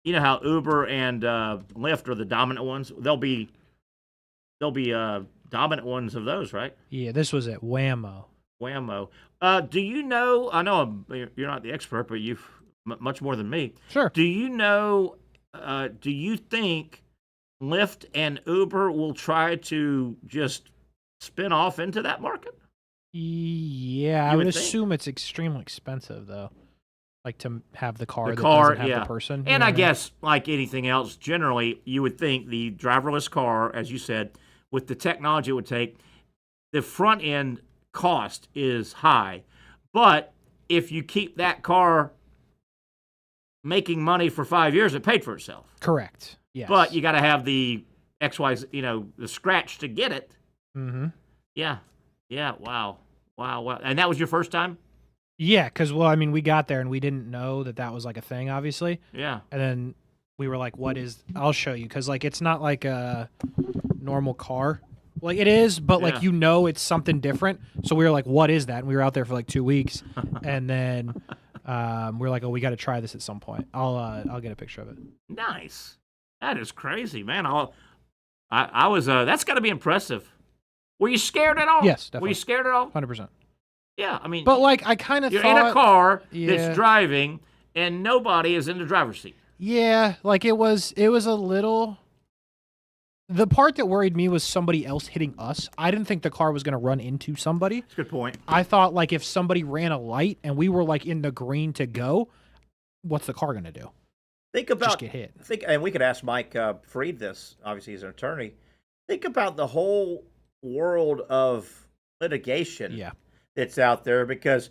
you know how Uber and Lyft are the dominant ones. They'll be dominant ones of those, right? Yeah, this was it. Whammo. Do you know? I know you're not the expert, but you've much more than me. Sure. Do you know? Do you think Lyft and Uber will try to just spin off into that market? Yeah, I would assume it's extremely expensive though. Like to have the car that doesn't have the person. And I guess like anything else, generally you would think the driverless car, as you said, with the technology it would take, the front end cost is high. But if you keep that car making money for 5 years, it paid for itself. Correct. Yes. But you got to have the XY, the scratch to get it. Mm-hmm. Yeah. Wow. And that was your first time? Yeah, because, we got there and we didn't know that was like a thing, obviously. Yeah. And then we were like, I'll show you. Because, it's not like a normal car. Like, it is, but, it's something different. So we were like, what is that? And we were out there for, 2 weeks. And then we were like, we got to try this at some point. I'll get a picture of it. Nice. That is crazy, man. I was, that's got to be impressive. Were you scared at all? Yes, definitely. Were you scared at all? 100%. Yeah, But, I kind of thought... You're in a car that's driving, and nobody is in the driver's seat. Yeah, it was a little... The part that worried me was somebody else hitting us. I didn't think the car was going to run into somebody. That's a good point. I thought, if somebody ran a light and we were, in the green to go, what's the car going to do? Think about... Just get hit. And we could ask Mike Freed this. Obviously, he's an attorney. Think about the whole world of litigation that's out there because,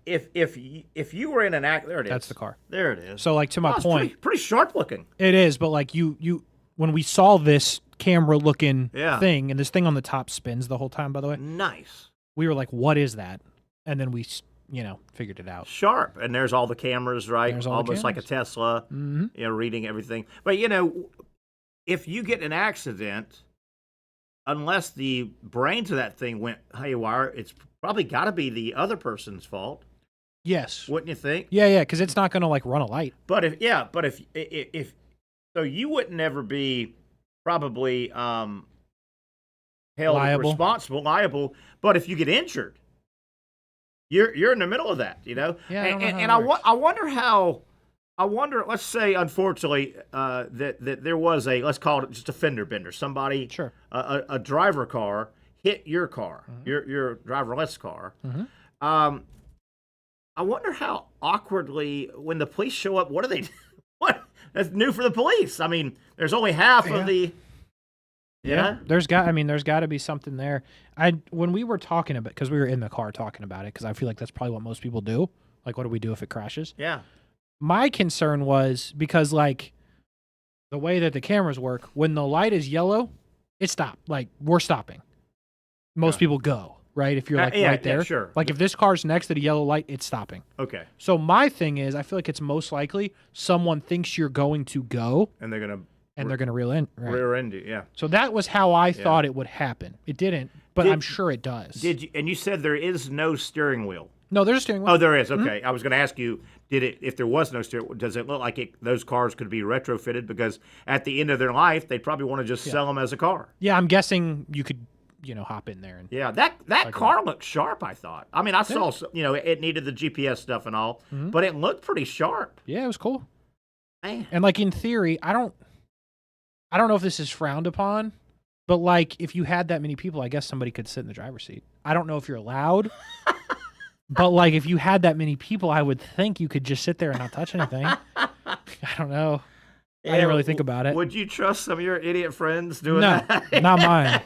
if you were in an act... There it is. That's the car. There it is. So, to my point... Pretty sharp looking. It is, but, you when we saw this camera-looking thing, and this thing on the top spins the whole time, by the way. Nice. We were like, what is that? And then we, figured it out. Sharp. And there's all the cameras, right? There's all almost the like a Tesla, reading everything. But, if you get in an accident, unless the brains of that thing went haywire, it's probably got to be the other person's fault. Yes. Wouldn't you think? Yeah, because it's not going to, run a light. But if so you wouldn't ever be probably held liable. But if you get injured, you're in the middle of that, Yeah, I wonder. Let's say, unfortunately, that there was let's call it just a fender bender. Somebody, a driver car hit your car, your driverless car. Mm-hmm. I wonder how awkwardly when the police show up, what do they do? What? That's new for the police. I mean, there's only half of the. Yeah. There's got to be something there. When we were talking about, because we were in the car talking about it, because I feel like that's probably what most people do. Like, what do we do if it crashes? Yeah. My concern was because, the way that the cameras work, when the light is yellow, it stopped. We're stopping. Most people go, right? If you're, right there. Yeah, sure. If this car's next to the yellow light, it's stopping. Okay. So my thing is, I feel like it's most likely someone thinks you're going to go. And they're going to reel in. Right? Rear end you, yeah. So that was how I thought it would happen. It didn't, but I'm sure it does. And you said there is no steering wheel. No, there's a steering wheel. Oh, there is. Okay. Mm-hmm. I was going to ask you, if there was no steering wheel, does it look like those cars could be retrofitted? Because at the end of their life, they'd probably want to just sell them as a car. Yeah, I'm guessing you could, hop in there. Yeah, that car looked sharp, I thought. I mean, I saw, it needed the GPS stuff and all, but it looked pretty sharp. Yeah, it was cool. Man. And, in theory, I don't know if this is frowned upon, but, if you had that many people, I guess somebody could sit in the driver's seat. I don't know if you're allowed. But, if you had that many people, I would think you could just sit there and not touch anything. I don't know. I didn't really think about it. Would you trust some of your idiot friends doing No, that? not mine.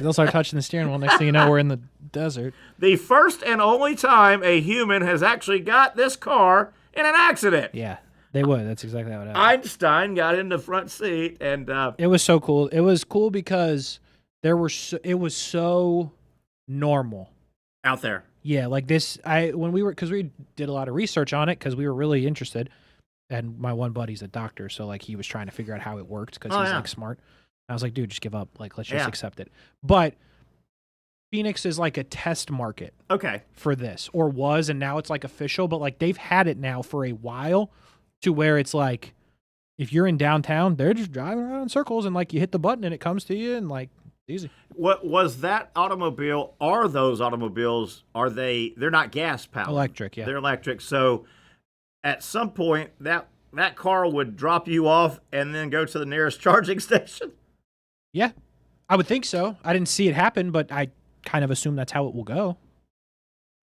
They'll start touching the steering wheel. Next thing you know, we're in the desert. The first and only time a human has actually got this car in an accident. Yeah, they would. That's exactly how it happened. Einstein got in the front seat, and It was so cool. It was cool because it was so normal. out there. Yeah, like this. Because we did a lot of research on it because we were really interested. And my one buddy's a doctor, so like he was trying to figure out how it worked because he's like smart. I was like, dude, just give up. Like, let's just accept it. But Phoenix is like a test market. Okay. For this, or was, and now it's like official. But like they've had it now for a while, to where it's like, if you're in downtown, they're just driving around in circles, and like you hit the button and it comes to you, and like easy. What was that automobile? Are those automobiles? They're not gas powered? Electric, yeah. They're electric. So at some point, that car would drop you off and then go to the nearest charging station. Yeah, I would think so. I didn't see it happen, but I kind of assume that's how it will go.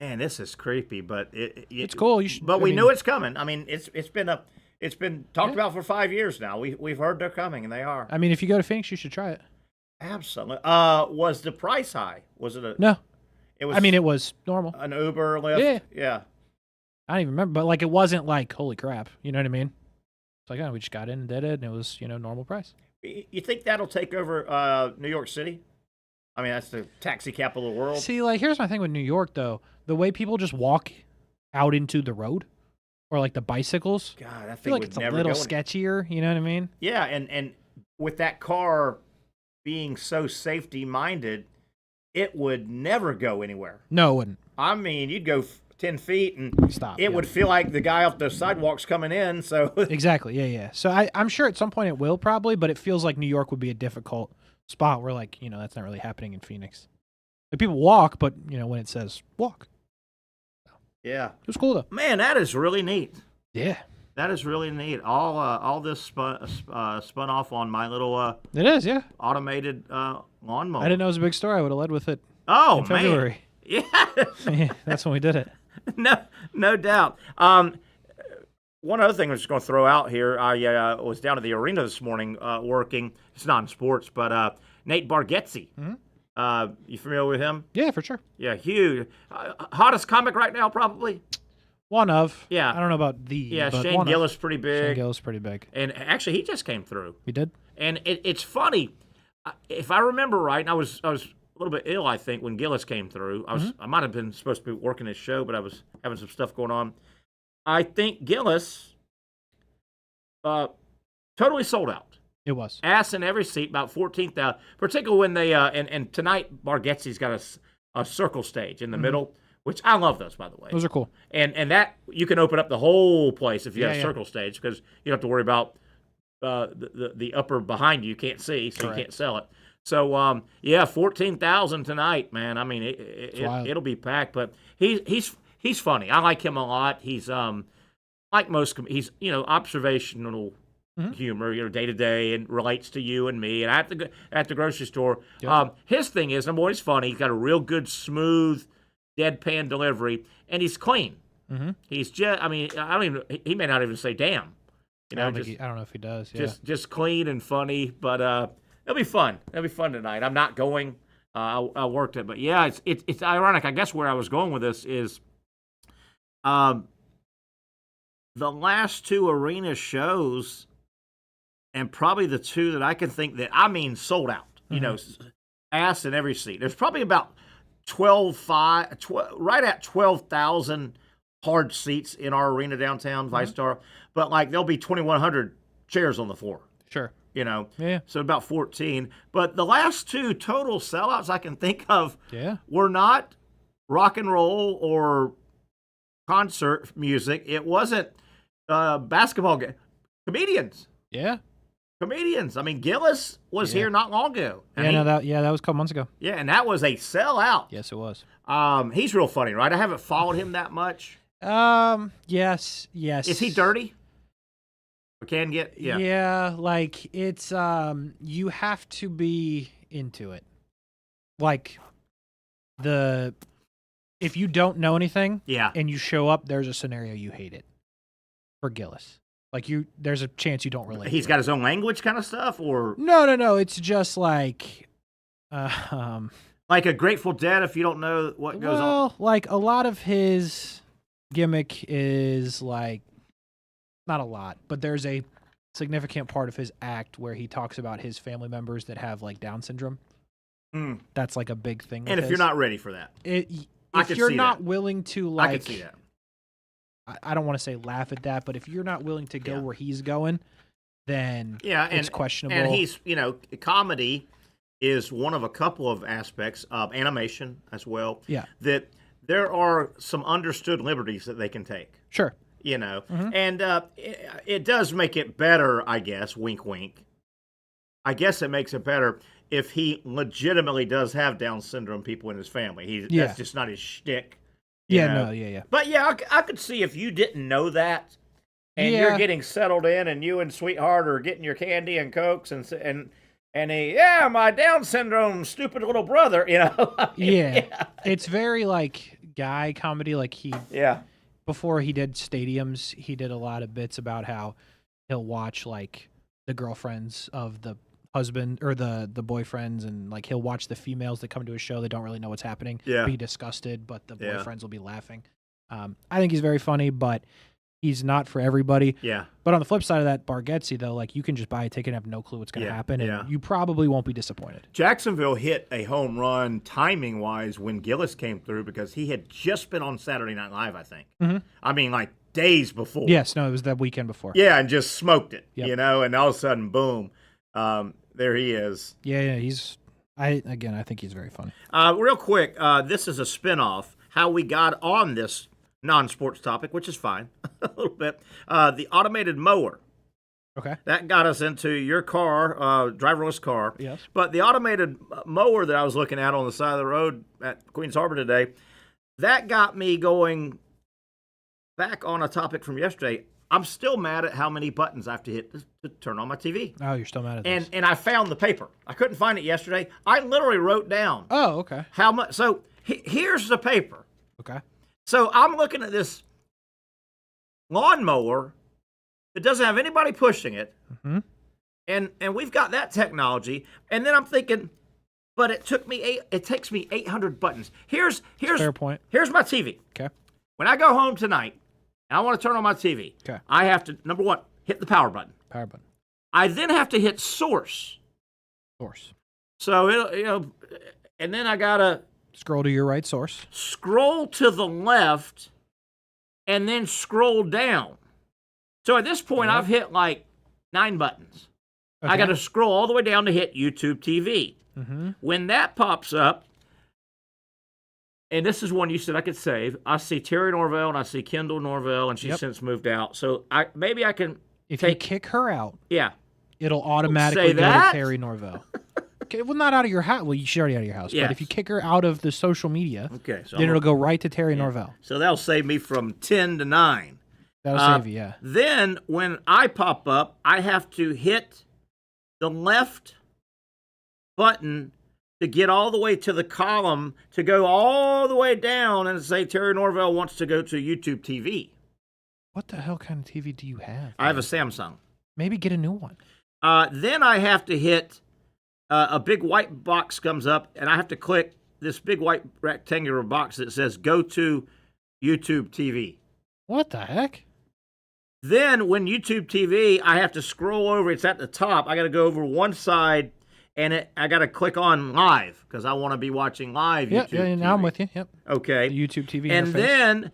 Man, this is creepy, but it's cool. We knew it's coming. I mean, it's been talked about for 5 years now. We've heard they're coming, and they are. I mean, if you go to Phoenix, you should try it. Absolutely. Was the price high? Was it no? It was. I mean, it was normal. An Uber, Lyft. Yeah. I don't even remember, but like it wasn't like holy crap. You know what I mean? It's like, we just got in and did it, and it was normal price. You think that'll take over New York City? I mean, that's the taxi capital of the world. See, like, here's my thing with New York, though. The way people just walk out into the road, or like the bicycles. God, I feel like it's a little sketchier. You know what I mean? Yeah, and with that car being so safety-minded, it would never go anywhere. No, it wouldn't. I mean, you'd go 10 feet and stop. It would feel like the guy off the sidewalk's coming in. So exactly, yeah. So I'm sure at some point it will probably, but it feels like New York would be a difficult spot where, like, that's not really happening in Phoenix. Like, people walk, but when it says walk. Yeah, it was cool though. Man, that is really neat. Yeah, that is really neat. All this spun off on my little. It is, yeah. Automated lawnmower. I didn't know it was a big story. I would have led with it. Oh, in February. Man. Yeah. That's when we did it. No doubt. One other thing I was just going to throw out here. I was down at the arena this morning working. It's not in sports, but Nate Bargatze. Mm-hmm. You familiar with him? Yeah, for sure. Yeah, huge. Hottest comic right now, probably. One of. Yeah. I don't know about the. Yeah, but Shane Gillis pretty big. Shane Gillis pretty big. And actually, he just came through. He did? And it's funny. If I remember right, and I was a little bit ill, I think, when Gillis came through. I might have been supposed to be working his show, but I was having some stuff going on. I think Gillis totally sold out. It was. Ass in every seat, about 14,000. Particularly when they and tonight Bargatze's got a circle stage in the middle, which I love those, by the way. Those are cool. And that you can open up the whole place if you have a circle stage, because you don't have to worry about the upper behind you. You can't see, so Correct. you can't sell it. So 14,000 tonight, man. I mean, it'll be packed. But he's funny. I like him a lot. He's like most. He's observational humor, day to day, and relates to you and me. And at the grocery store, his thing is, number one, he's funny. He's got a real good, smooth, deadpan delivery, and he's clean. Mm-hmm. He's just. I mean, I don't even. He may not even say damn. I don't know if he does. Yeah. Just clean and funny, but it'll be fun. It'll be fun tonight. I'm not going. I worked it, but yeah, it's ironic. I guess where I was going with this is, the last two arena shows, and probably the two that I can think that sold out. Ass in every seat. There's probably about 12,000 hard seats in our arena downtown, ViStar, but like there'll be 2,100 chairs on the floor. Sure. Yeah. So about 14. But the last two total sellouts I can think of were not rock and roll or concert music. It wasn't basketball comedians. Yeah. Comedians. I mean, Gillis was here not long ago. That was a couple months ago. Yeah, and that was a sellout. Yes, it was. He's real funny, right? I haven't followed him that much. Yes. Is he dirty? Or can get? Yeah. Yeah, like it's you have to be into it. Like if you don't know anything, and you show up, there's a scenario you hate it. For Gillis. Like there's a chance you don't relate. He's got his own language kind of stuff, or no. It's just like, like a Grateful Dead. If you don't know what goes on, well, like a lot of his gimmick is like, not a lot, but there's a significant part of his act where he talks about his family members that have like Down syndrome. That's like a big thing. And if you're not ready for that, if you're not willing to, like, I can see that. I don't want to say laugh at that, but if you're not willing to go where he's going, then it's questionable. And he's, comedy is one of a couple of aspects of animation as well. Yeah. That there are some understood liberties that they can take. Sure. And it does make it better, I guess, wink, wink. I guess it makes it better if he legitimately does have Down syndrome people in his family. That's just not his shtick. Yeah. But I could see if you didn't know that, and you're getting settled in, and you and Sweetheart are getting your candy and Cokes, and my Down syndrome, stupid little brother, It's very like guy comedy. Like before he did stadiums, he did a lot of bits about how he'll watch like the girlfriends of the husband or the boyfriends, and like he'll watch the females that come to his show that don't really know what's happening, be disgusted, but the boyfriends will be laughing. I think he's very funny, but he's not for everybody. But on the flip side of that, Bargatze, though, like you can just buy a ticket and have no clue what's going to happen, and you probably won't be disappointed. Jacksonville hit a home run timing wise when Gillis came through, because he had just been on Saturday Night Live, I think. I mean, like days before. Yes, no, it was that weekend before. Yeah, and just smoked it, and all of a sudden, boom. There he is. Yeah, I think he's very funny. Real quick, this is a spinoff, how we got on this non-sports topic, which is fine, a little bit. The automated mower. Okay. That got us into your car, driverless car. Yes. But the automated mower that I was looking at on the side of the road at Queens Harbor today, that got me going back on a topic from yesterday. I'm still mad at how many buttons I have to hit to turn on my TV. Oh, you're still mad at this. And I found the paper. I couldn't find it yesterday. I literally wrote down. Oh, okay. How much? So here's the paper. Okay. So I'm looking at this lawnmower that doesn't have anybody pushing it. And we've got that technology. And then I'm thinking, but it takes me 800 buttons. Here's fair point. Here's my TV. Okay. When I go home tonight, and I want to turn on my TV. Okay. I have to, number one, hit the power button. Power button. I then have to hit source. So it'll, and then I gotta scroll to your right source. Scroll to the left, and then scroll down. So at this point, I've hit like 9 buttons. Okay. I got to scroll all the way down to hit YouTube TV. When that pops up, and this is one you said I could save. I see Terry Norvelle and I see Kendall Norvelle, and she's since moved out. So maybe I can you kick her out, it'll say automatically go that? to Terry Norvelle. Okay, well, not out of your house. Well, she's already out of your house. Yes. But if you kick her out of the social media, so then it'll go right to Terry Norvelle. So that'll save me from 10 to 9. That'll save you, Then when I pop up, I have to hit the left button to get all the way to the column, to go all the way down and say Terry Norvelle wants to go to YouTube TV. What the hell kind of TV do you have? I have a Samsung. Maybe get a new one. Then I have to hit, a big white box comes up, and I have to click this big white rectangular box that says go to YouTube TV. What the heck? Then when YouTube TV, I have to scroll over. It's at the top. I got to go over one side, and I got to click on live because I want to be watching live YouTube TV. Yeah, now I'm with you. Yep. Okay. The YouTube TV and interface. then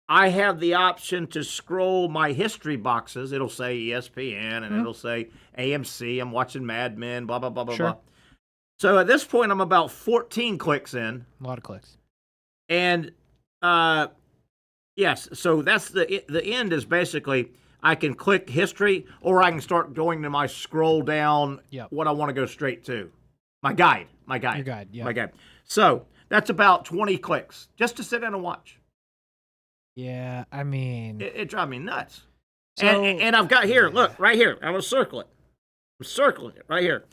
I have the option to scroll my history boxes. It'll say ESPN, and it'll say AMC. I'm watching Mad Men, blah, blah, blah, blah, blah. So at this point, I'm about 14 clicks in. A lot of clicks. And, yes, so that's the end is basically I can click history, or I can start going to my scroll down what I want to go straight to. My guide. Your guide, yeah. My guide. So that's about 20 clicks just to sit in and watch. Yeah, I mean... It drives me nuts. So, and I've got here, look, right here. I'm going to circle it. I'm circling it right here.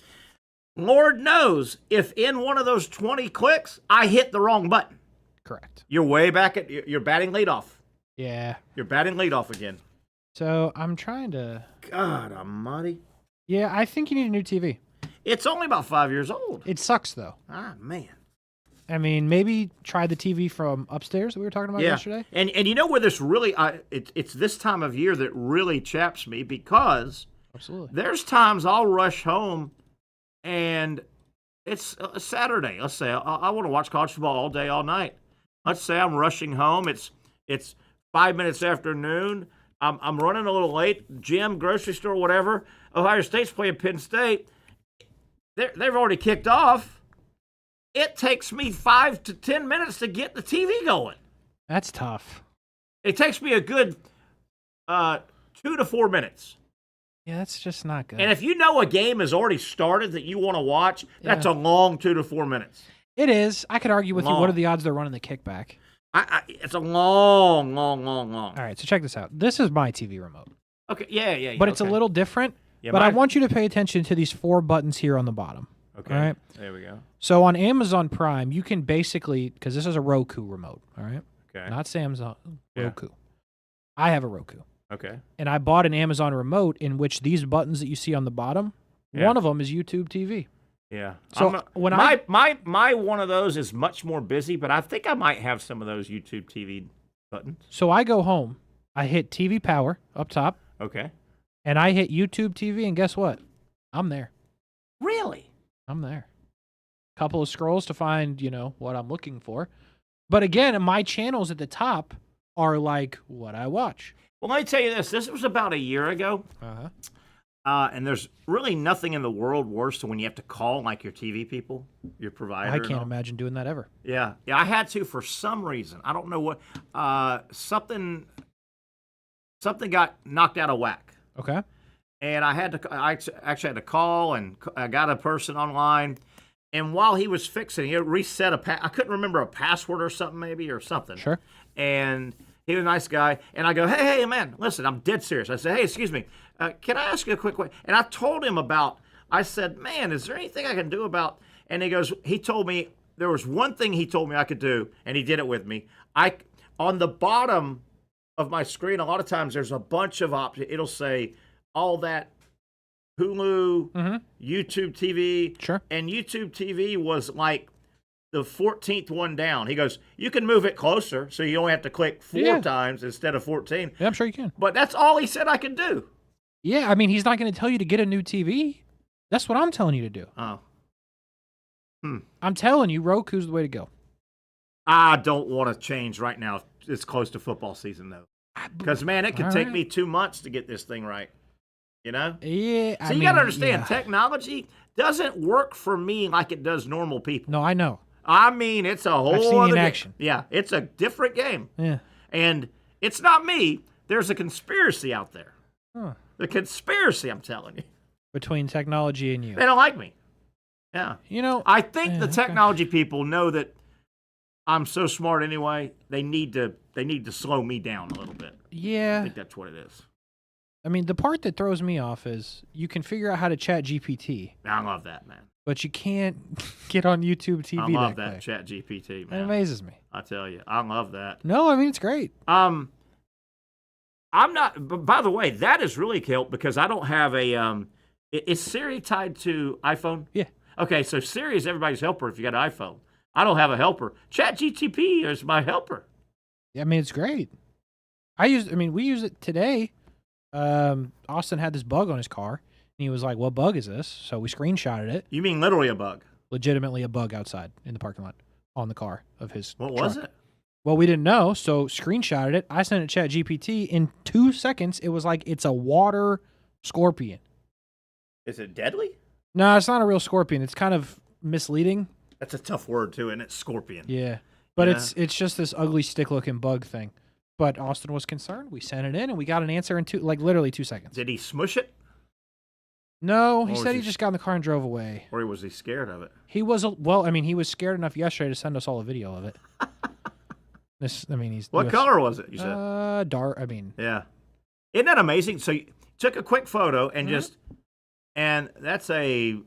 Lord knows if in one of those 20 clicks, I hit the wrong button. Correct. You're way back at... You're batting leadoff. Yeah. You're batting leadoff again. So I'm trying to. God almighty. Yeah, I think you need a new TV. It's only about 5 years old. It sucks though. Ah, man. I mean, maybe try the TV from upstairs that we were talking about yesterday. And you know where this really, it's this time of year that really chaps me because Absolutely. there's times I'll rush home and it's a Saturday. Let's say I want to watch college football all day, all night. Let's say I'm rushing home. It's 5 minutes after noon. I'm running a little late. Gym, grocery store, whatever. Ohio State's playing Penn State. They've already kicked off. It takes me 5 to 10 minutes to get the TV going. That's tough. It takes me a good 2 to 4 minutes. Yeah, that's just not good. And if you know a game has already started that you want to watch, that's a long 2 to 4 minutes. It is. I could argue with you. What are the odds they're running the kickback? It's a long. All right, so check this out. This is my TV remote. Okay, yeah. But it's a little different. Yeah, but I want you to pay attention to these 4 buttons here on the bottom. Okay. All right. There we go. So on Amazon Prime, you can basically, because this is a Roku remote, all right? Okay. Not Samsung, Yeah. Roku. I have a Roku. Okay. And I bought an Amazon remote in which these buttons that you see on the bottom, one of them is YouTube TV. Yeah. So when my one of those is much more busy, but I think I might have some of those YouTube TV buttons. So I go home, I hit TV power up top, Okay. and I hit YouTube TV, and guess what? I'm there. Really? I'm there. Couple of scrolls to find, what I'm looking for. But again, my channels at the top are like what I watch. Well, let me tell you this. This was about a year ago. Uh-huh. And there's really nothing in the world worse than when you have to call like your TV people, your provider. I can't imagine doing that ever. Yeah, I had to for some reason. I don't know what. Something got knocked out of whack. Okay. And I actually had to call, and I got a person online. And while he was fixing it, he reset I couldn't remember a password or something. Sure. And he was a nice guy. And I go, hey, man, listen, I'm dead serious. I said, hey, excuse me, can I ask you a quick question? And I told him I said, man, is there anything I can do about? And he told me, there was one thing he told me I could do, and he did it with me. On the bottom of my screen, a lot of times there's a bunch of options. It'll say all that Hulu, YouTube TV. Sure. And YouTube TV was like the 14th one down. He goes, you can move it closer, so you only have to click 4 times instead of 14. Yeah, I'm sure you can. But that's all he said I could do. Yeah, I mean, he's not going to tell you to get a new TV. That's what I'm telling you to do. Oh. I'm telling you, Roku's the way to go. I don't want to change right now. It's close to football season, though. Because, man, it could take me 2 months to get this thing right. You know? Yeah. So you got to understand, technology doesn't work for me like it does normal people. No, I know. I mean, it's a whole I've seen other in game. action. Yeah, it's a different game. Yeah. And it's not me. There's a conspiracy out there. Huh. The conspiracy, I'm telling you. Between technology and you. They don't like me. Yeah. I think the technology people know that I'm so smart anyway. They need to slow me down a little bit. Yeah. I think that's what it is. I mean, the part that throws me off is you can figure out how to chat GPT. I love that, man. But you can't get on YouTube TV. I love that chat GPT, man. It amazes me. I tell you, I love that. No, I mean, it's great. I'm not, but by the way, that has really helped because I don't have a, is Siri tied to iPhone? Yeah. Okay, so Siri is everybody's helper if you got an iPhone. I don't have a helper. ChatGPT is my helper. Yeah, I mean, it's great. We use it today. Austin had this bug on his car, and he was like, what bug is this? So we screenshotted it. You mean literally a bug? Legitimately a bug outside in the parking lot on the car of his What truck. was it? Well, we didn't know, so screenshotted it. I sent it to ChatGPT. In 2 seconds, it was like it's a water scorpion. Is it deadly? No, it's not a real scorpion. It's kind of misleading. That's a tough word, too, and it's scorpion. Yeah. But Yeah. it's just this ugly stick-looking bug thing. But Austin was concerned. We sent it in, and we got an answer in literally 2 seconds. Did he smush it? No, he Or said was he he- just got in the car and drove away. Or was he scared of it? He was he was scared enough yesterday to send us all a video of it. What color was it, you said? Dark. Yeah. Isn't that amazing? So you took a quick photo and Mm-hmm. and that's a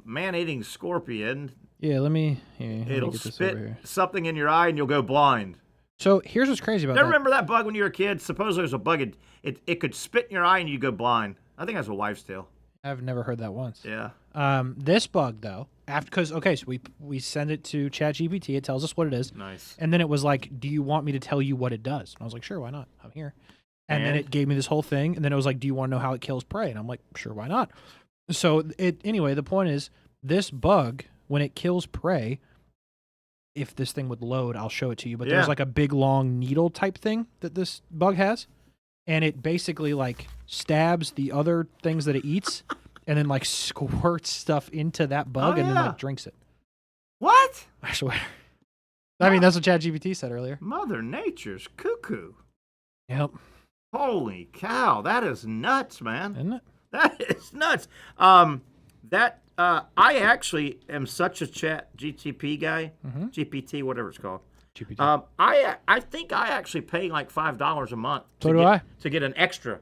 man-eating scorpion. Yeah, let me It'll get this over spit here. something in your eye and you'll go blind. So here's what's crazy about You that. remember that bug when you were a kid? Suppose there's a bug, it could spit in your eye and you go blind. I think that's a wives' tale. I've never heard that once. Yeah. This bug though, so we send it to ChatGPT. It tells us what it is. Nice. And then it was like, "Do you want me to tell you what it does?" And I was like, "Sure, why not? I'm here." And then it gave me this whole thing. And then it was like, "Do you want to know how it kills prey?" And I'm like, "Sure, why not?" So anyway, the point is, this bug, when it kills prey, if this thing would load, I'll show it to you. But there's like a big long needle type thing that this bug has, and it basically like stabs the other things that it eats, and then like squirts stuff into that bug, and then like drinks it. What? I swear. I mean, that's what ChatGPT said earlier. Mother Nature's cuckoo. Yep. Holy cow, that is nuts, man. Isn't it? That is nuts. I actually am such a Chat GTP guy, GPT, whatever it's called. GPT. I think I actually pay like $5 a month. To get an extra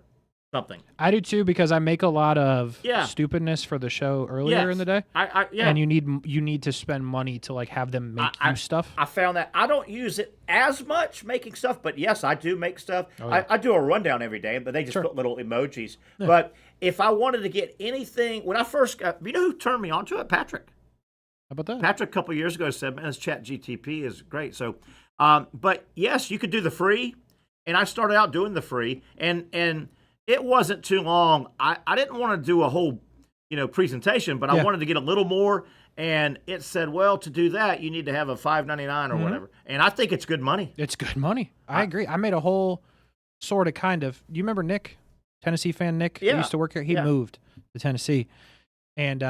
something. I do too, because I make a lot of stupidness for the show earlier in the day. And you need to spend money to like have them make you stuff. I found that I don't use it as much making stuff, but yes, I do make stuff. Oh, yeah. I do a rundown every day, but they just put little emojis. Yeah. But if I wanted to get anything, when I first got, you know who turned me on to it? Patrick. How about that? Patrick a couple of years ago said, "Man, this Chat GTP is great." So, but yes, you could do the free, and I started out doing the free, and it wasn't too long. I didn't want to do a whole, presentation, but I wanted to get a little more. And it said, well, to do that, you need to have a $5.99 or whatever. And I think it's good money. It's good money. I agree. I made a whole sort of kind of. Do you remember Nick, Tennessee fan Nick? Yeah. He used to work here. He moved to Tennessee, and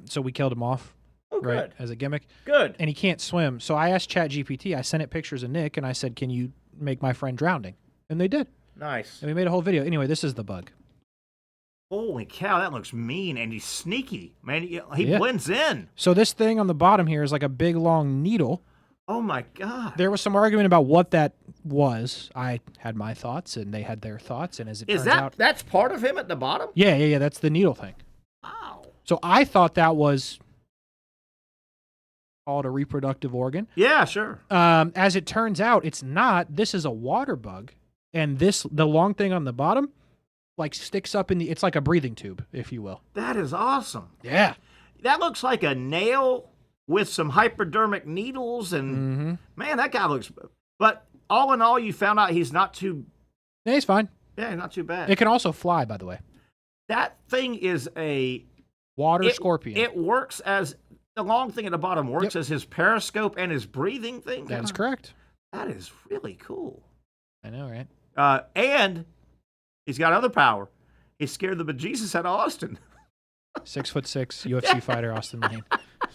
so we killed him off. Oh, right, good. as a gimmick. Good. And he can't swim. So I asked ChatGPT. I sent it pictures of Nick, and I said, "Can you make my friend drowning?" And they did. Nice. And we made a whole video. Anyway, this is the bug. Holy cow, that looks mean, and he's sneaky, man. He blends in. So this thing on the bottom here is like a big long needle. Oh my God. There was some argument about what that was. I had my thoughts, and they had their thoughts. And as it turns out, that's part of him at the bottom? Yeah. That's the needle thing. Wow. So I thought that was called a reproductive organ. Yeah, sure. As it turns out, it's not. This is a water bug, and the long thing on the bottom, like sticks up it's like a breathing tube, if you will. That is awesome. Yeah. That looks like a nail with some hypodermic needles, and man, that guy looks. But all in all, you found out he's not too. Yeah, he's fine. Yeah, he's not too bad. It can also fly, by the way. That thing is a water scorpion. It works as the long thing at the bottom works as his periscope and his breathing thing. That is correct. That is really cool. I know, right? And he's got other power. He scared the bejesus out of Austin. 6'6" UFC fighter Austin Lane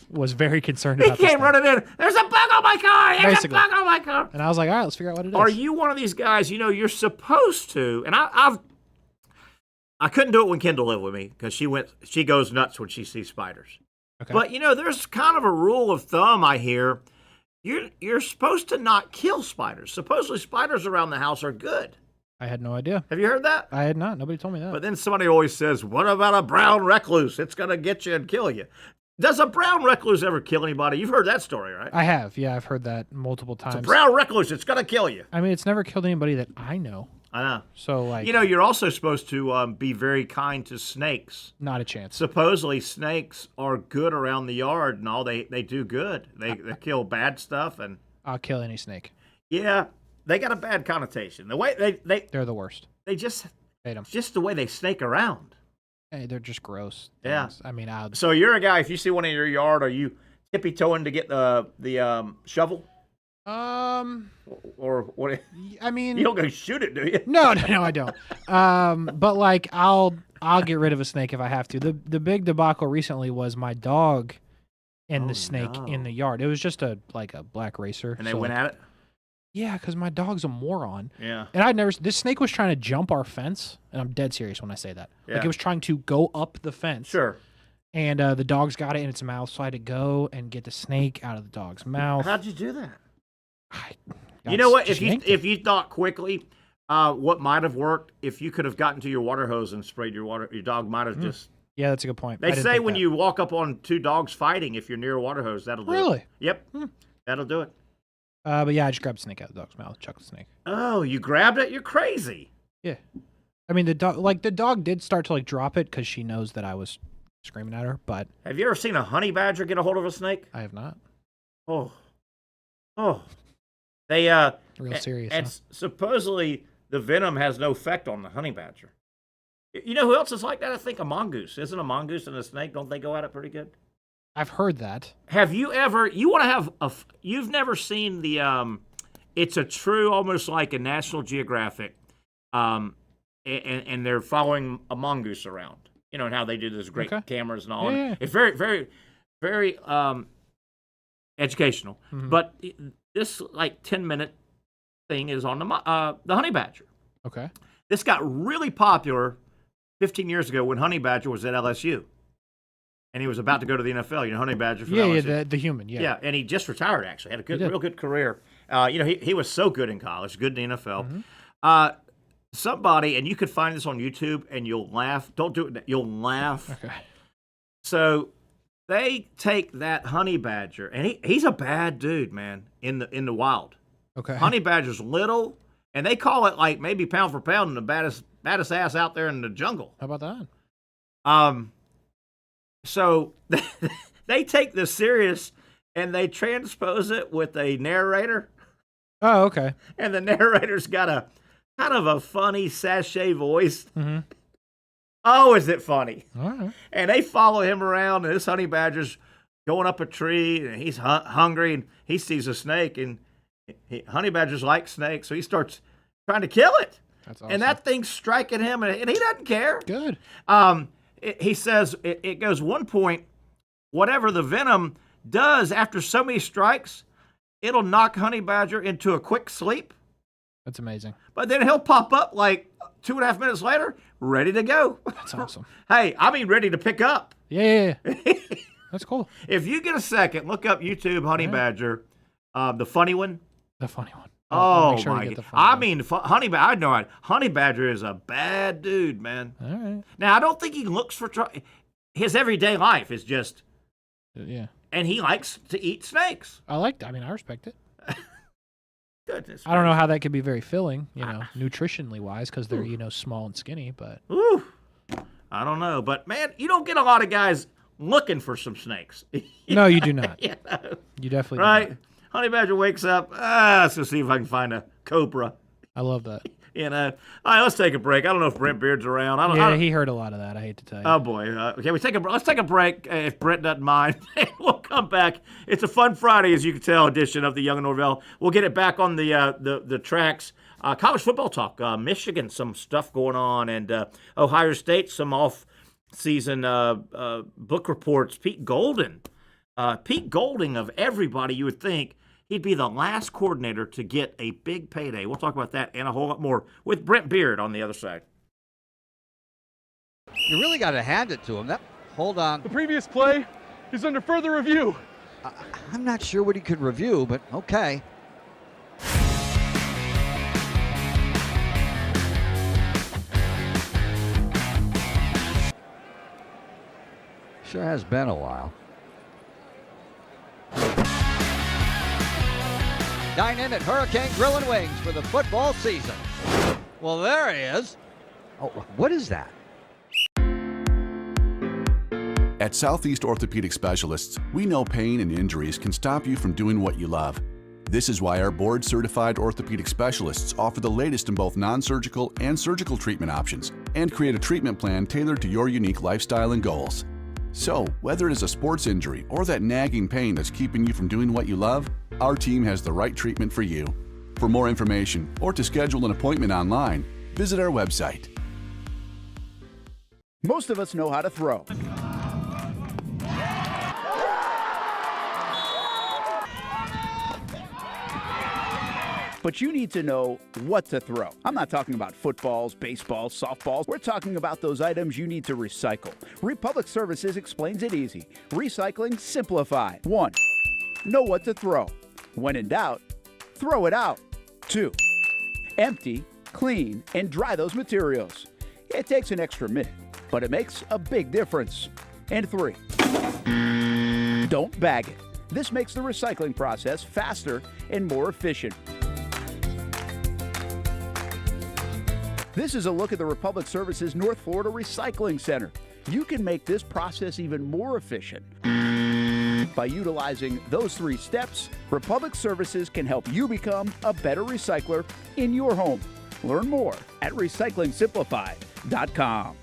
was very concerned about this. He came running in. There's a bug on my car. There's a bug on my car. And I was like, all right, let's figure out what it is. Are you one of these guys? You're supposed to. And I couldn't do it when Kendall lived with me because she goes nuts when she sees spiders. Okay. But there's kind of a rule of thumb I hear. You're supposed to not kill spiders. Supposedly spiders around the house are good. I had no idea. Have you heard that? I had not. Nobody told me that. But then somebody always says, what about a brown recluse? It's going to get you and kill you. Does a brown recluse ever kill anybody? You've heard that story, right? I have. Yeah, I've heard that multiple times. It's a brown recluse. It's going to kill you. I mean, it's never killed anybody that I know. I know. So, like... you're also supposed to be very kind to snakes. Not a chance. Supposedly, snakes are good around the yard and all. They do good. They kill bad stuff. And I'll kill any snake. Yeah, they got a bad connotation. The way they're the worst. They just hate them. Just the way they snake around. Hey, they're just gross. Yeah. I mean, so you're a guy. If you see one in your yard, are you tippy-toeing to get the shovel? Or what? I mean, you don't go shoot it, do you? No, I don't. But like, I'll get rid of a snake if I have to. The big debacle recently was my dog and the snake in the yard. It was just a black racer. And they went at it? Yeah, because my dog's a moron. Yeah. And this snake was trying to jump our fence, and I'm dead serious when I say that. Yeah. Like, it was trying to go up the fence. Sure. And the dog's got it in its mouth, so I had to go and get the snake out of the dog's mouth. How'd you do that? You know what? If you thought quickly, what might have worked if you could have gotten to your water hose and sprayed your water, your dog might have just. Yeah, that's a good point. They say when you walk up on two dogs fighting, if you're near a water hose, that'll do it. Really? Yep. That'll do it. But yeah, I just grabbed a snake out of the dog's mouth, chucked the snake. Oh, you grabbed it? You're crazy. Yeah. I mean, the dog did start to like drop it because she knows that I was screaming at her. But have you ever seen a honey badger get a hold of a snake? I have not. Oh, they real serious. And huh? supposedly the venom has no effect on the honey badger. You know who else is like that? I think a mongoose. Isn't a mongoose and a snake? Don't they go at it pretty good? I've heard that. Have you ever? You want to have you've never seen the? It's a true, almost like a National Geographic. And they're following a mongoose around, you know, and how they do those great cameras and all. Yeah. It's very, very, very educational. Mm-hmm. But this like 10-minute thing is on the honey badger. Okay. This got really popular 15 years ago when honey badger was at LSU, and he was about to go to the NFL. You know, honey badger. From LSU. Yeah, the human. Yeah. Yeah, and he just retired. Actually, had a real good career. You know, he was so good in college, good in the NFL. Mm-hmm. Somebody, and you could find this on YouTube, and you'll laugh. Don't do it. You'll laugh. Okay. So they take that honey badger, and he's a bad dude, man, in the wild. Okay. Honey badger's little, and they call it like maybe pound for pound the baddest ass out there in the jungle. How about that? So they take this serious, and they transpose it with a narrator. Oh, okay. And the narrator's got a kind of a funny sachet voice. Mm-hmm. Oh, is it funny? All right. And they follow him around, and this honey badger's going up a tree, and he's hungry, and he sees a snake, and honey badgers like snakes, so he starts trying to kill it. That's awesome. And that thing's striking him, and he doesn't care. Good. He says it goes one point, whatever the venom does after so many strikes, it'll knock honey badger into a quick sleep. That's amazing. But then he'll pop up like 2.5 minutes later, ready to go. That's awesome. Hey, I mean ready to pick up. Yeah. That's cool. If you get a second, look up YouTube honey badger, the funny one. The funny one. Oh, make sure my to get God. the funny I one. mean, honey badger. I know it. Honey badger is a bad dude, man. All right. Now, I don't think he looks for his everyday life is just. Yeah. And he likes to eat snakes. I respect it. Goodness. I don't know how that could be very filling, nutritionally wise, because they're, small and skinny, but. Ooh. I don't know. But, man, you don't get a lot of guys looking for some snakes. No, you do not. You know? You definitely right? do not. Honey badger wakes up. Let's go see if I can find a cobra. I love that. All right, let's take a break. I don't know if Brent Beaird's around. I don't, he heard a lot of that. I hate to tell you. Oh boy. Okay, let's take a break if Brent doesn't mind. We'll come back. It's a fun Friday, as you can tell, edition of the Young Norvelle. We'll get it back on the tracks. College football talk. Michigan, some stuff going on, and Ohio State, some off-season book reports. Pete Golding of everybody, you would think. He'd be the last coordinator to get a big payday. We'll talk about that and a whole lot more with Brent Beaird on the other side. You really got to hand it to him. Hold on. The previous play is under further review. I'm not sure what he could review, but okay. Sure has been a while. Dine in at Hurricane Grill and Wings for the football season. Well, there he is. Oh, what is that? At Southeast Orthopedic Specialists, we know pain and injuries can stop you from doing what you love. This is why our board-certified orthopedic specialists offer the latest in both non-surgical and surgical treatment options and create a treatment plan tailored to your unique lifestyle and goals. So, whether it is a sports injury or that nagging pain that's keeping you from doing what you love, our team has the right treatment for you. For more information or to schedule an appointment online, visit our website. Most of us know how to throw. But you need to know what to throw. I'm not talking about footballs, baseballs, softballs. We're talking about those items you need to recycle. Republic Services explains it easy. Recycling simplified. 1. Know what to throw. When in doubt, throw it out. 2. Empty, clean, and dry those materials. It takes an extra minute, but it makes a big difference. And 3. Don't bag it. This makes the recycling process faster and more efficient. This is a look at the Republic Services North Florida Recycling Center. You can make this process even more efficient. By utilizing those 3 steps, Republic Services can help you become a better recycler in your home. Learn more at recyclingsimplified.com.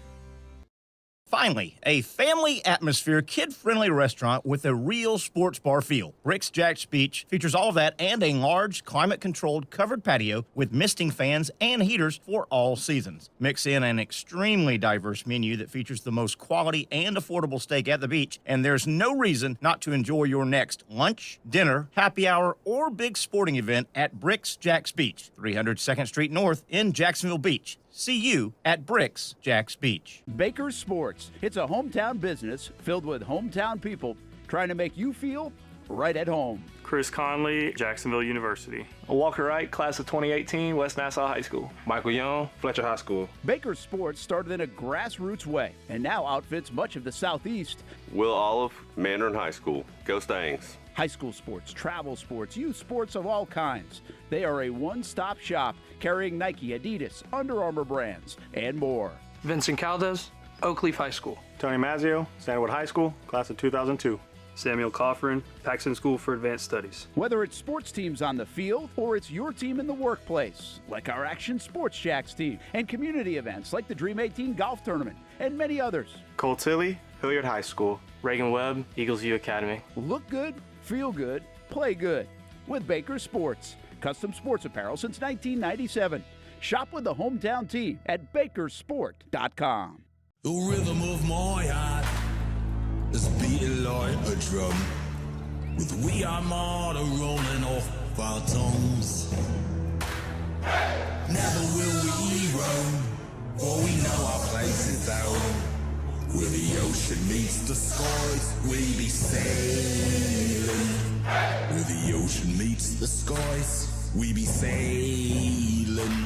Finally, a family atmosphere, kid-friendly restaurant with a real sports bar feel. Bricks Jack's Beach features all of that and a large, climate-controlled covered patio with misting fans and heaters for all seasons. Mix in an extremely diverse menu that features the most quality and affordable steak at the beach, and there's no reason not to enjoy your next lunch, dinner, happy hour, or big sporting event at Bricks Jack's Beach, 300 2nd Street North in Jacksonville Beach. See you at Bricks Jack's Beach. Baker's Sports. It's a hometown business filled with hometown people trying to make you feel right at home. Chris Conley, Jacksonville University. Walker Wright, class of 2018, West Nassau High School. Michael Young, Fletcher High School. Baker's Sports started in a grassroots way and now outfits much of the Southeast. Will Olive, Mandarin High School. Go Stangs. High school sports, travel sports, youth sports of all kinds. They are a one-stop shop carrying Nike, Adidas, Under Armour brands, and more. Vincent Caldes, Oakleaf High School. Tony Mazzio, Sandwood High School, class of 2002. Samuel Coffrin, Paxton School for Advanced Studies. Whether it's sports teams on the field or it's your team in the workplace, like our Action Sports Shacks team, and community events like the Dream 18 Golf Tournament, and many others. Cole Tilley, Hilliard High School. Reagan Webb, Eagles View Academy. Look good, feel good, play good with Baker Sports. Custom sports apparel since 1997. Shop with the hometown team at bakersport.com. The rhythm of my heart is beating like a drum, with we are more rolling off our tongues. Never will we roam, for we know our place is down. Where the ocean meets the skies, we be sailing. Where the ocean meets the skies, we be sailing.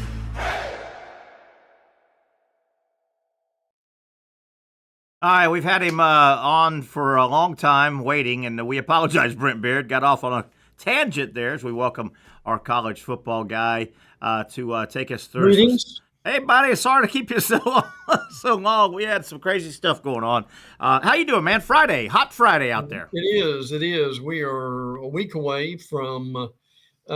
All right, we've had him on for a long time waiting, and we apologize, Brent Beaird. Got off on a tangent there as we welcome our college football guy to take us through. Greetings. Hey, buddy, sorry to keep you so long. We had some crazy stuff going on. How you doing, man? Friday, hot Friday out there. It is. We are a week away from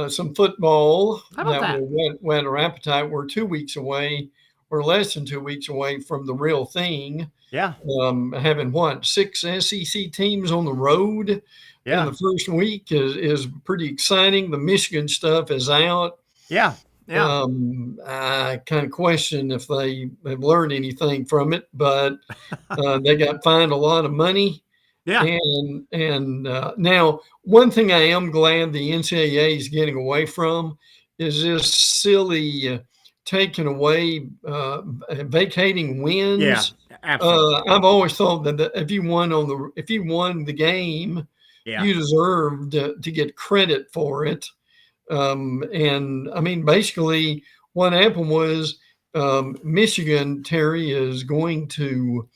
some football. How about that? Will whet our appetite. We're 2 weeks away, or less than 2 weeks away from the real thing. Yeah. Having 6 SEC teams on the road. Yeah. In the first week is pretty exciting. The Michigan stuff is out. Yeah. Yeah. I kind of question if they have learned anything from it, but they got fined a lot of money. Yeah. And now one thing I am glad the NCAA is getting away from is this silly taking away vacating wins. Yeah. Absolutely. I've always thought that if you won the game, yeah, you deserved to get credit for it. And I mean, basically what happened was Michigan, Terry, is going to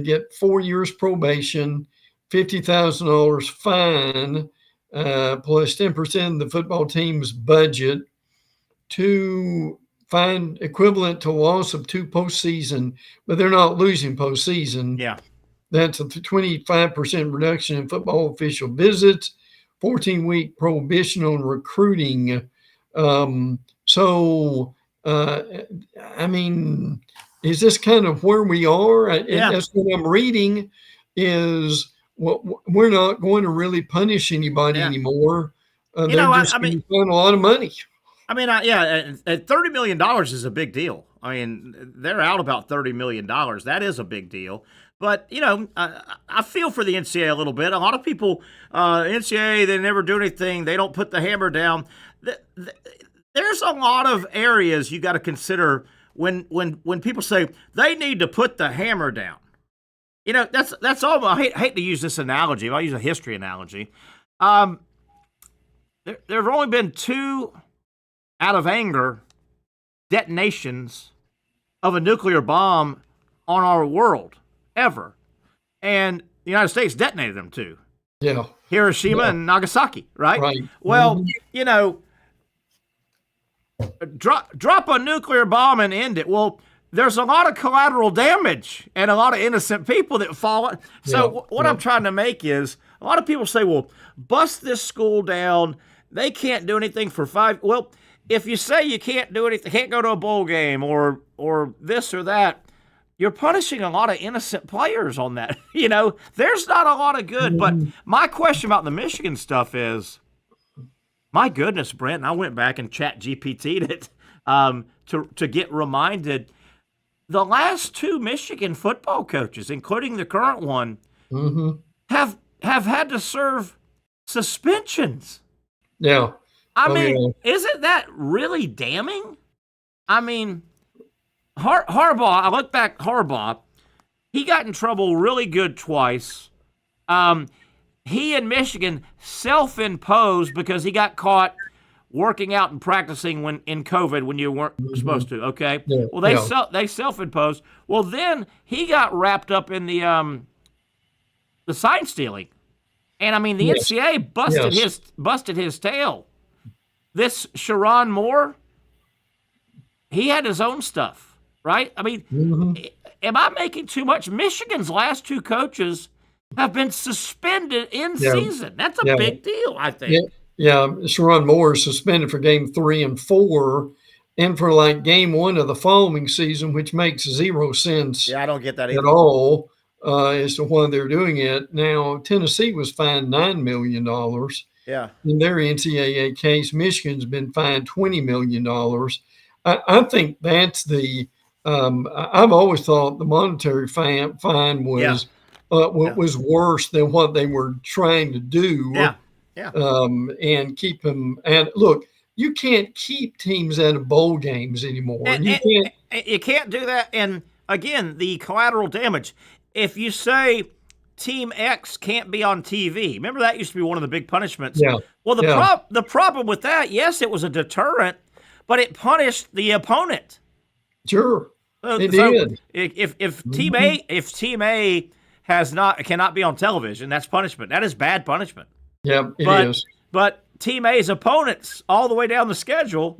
get 4 years probation, $50,000 fine, plus 10% of the football team's budget to find equivalent to loss of 2 postseason, but they're not losing postseason. Yeah. That's a 25% reduction in football official visits, 14-week prohibition on recruiting. I mean, is this kind of where we are? Yeah. That's what I'm reading is we're not going to really punish anybody anymore. They're just going to find a lot of money. I mean, $30 million is a big deal. I mean, they're out about $30 million. That is a big deal. But, I feel for the NCAA a little bit. A lot of people, NCAA, they never do anything. They don't put the hammer down. There's a lot of areas you got to consider when people say they need to put the hammer down. That's all. I hate to use this analogy. I'll use a history analogy. There have only been 2 out of anger detonations of a nuclear bomb on our world ever, and the United States detonated them too. Yeah. Hiroshima and Nagasaki, right? Right. Well, drop a nuclear bomb and end it. Well, there's a lot of collateral damage and a lot of innocent people that fall. So what I'm trying to make is, a lot of people say, well, bust this school down. They can't do anything for 5. Well, if you say you can't do anything, can't go to a bowl game or this or that, you're punishing a lot of innocent players on that. There's not a lot of good. But my question about the Michigan stuff is, my goodness, Brent, and I went back and chat GPT'd it to get reminded. The last 2 Michigan football coaches, including the current one, have had to serve suspensions. Yeah. I mean, isn't that really damning? I mean, Harbaugh, I look back, Harbaugh, he got in trouble really good twice. He and Michigan self-imposed because he got caught working out and practicing when in COVID when you weren't supposed to, okay? Yeah, well, they self-imposed. Well, then he got wrapped up in the sign stealing. And I mean, the NCAA busted his tail. This Sharon Moore, he had his own stuff, right? I mean, am I making too much? Michigan's last 2 coaches have been suspended in season. That's a big deal, I think. Yeah, Sharon Moore is suspended for game 3 and 4 and for like game 1 of the following season, which makes 0 sense. Yeah, I don't get that either. At all as to why they're doing it. Now, Tennessee was fined $9 million. Yeah. In their NCAA case, Michigan's been fined $20 million. I think that's I've always thought the monetary fine was was worse than what they were trying to do. Yeah. And keep them. And look, you can't keep teams out of bowl games anymore. You can't do that. And again, the collateral damage. If you say Team X can't be on TV, remember that used to be one of the big punishments. Yeah. Well, the problem with that, yes, it was a deterrent, but it punished the opponent. Sure, it did. If Team A cannot be on television, that's punishment. That is bad punishment. Yeah, it is. But Team A's opponents, all the way down the schedule,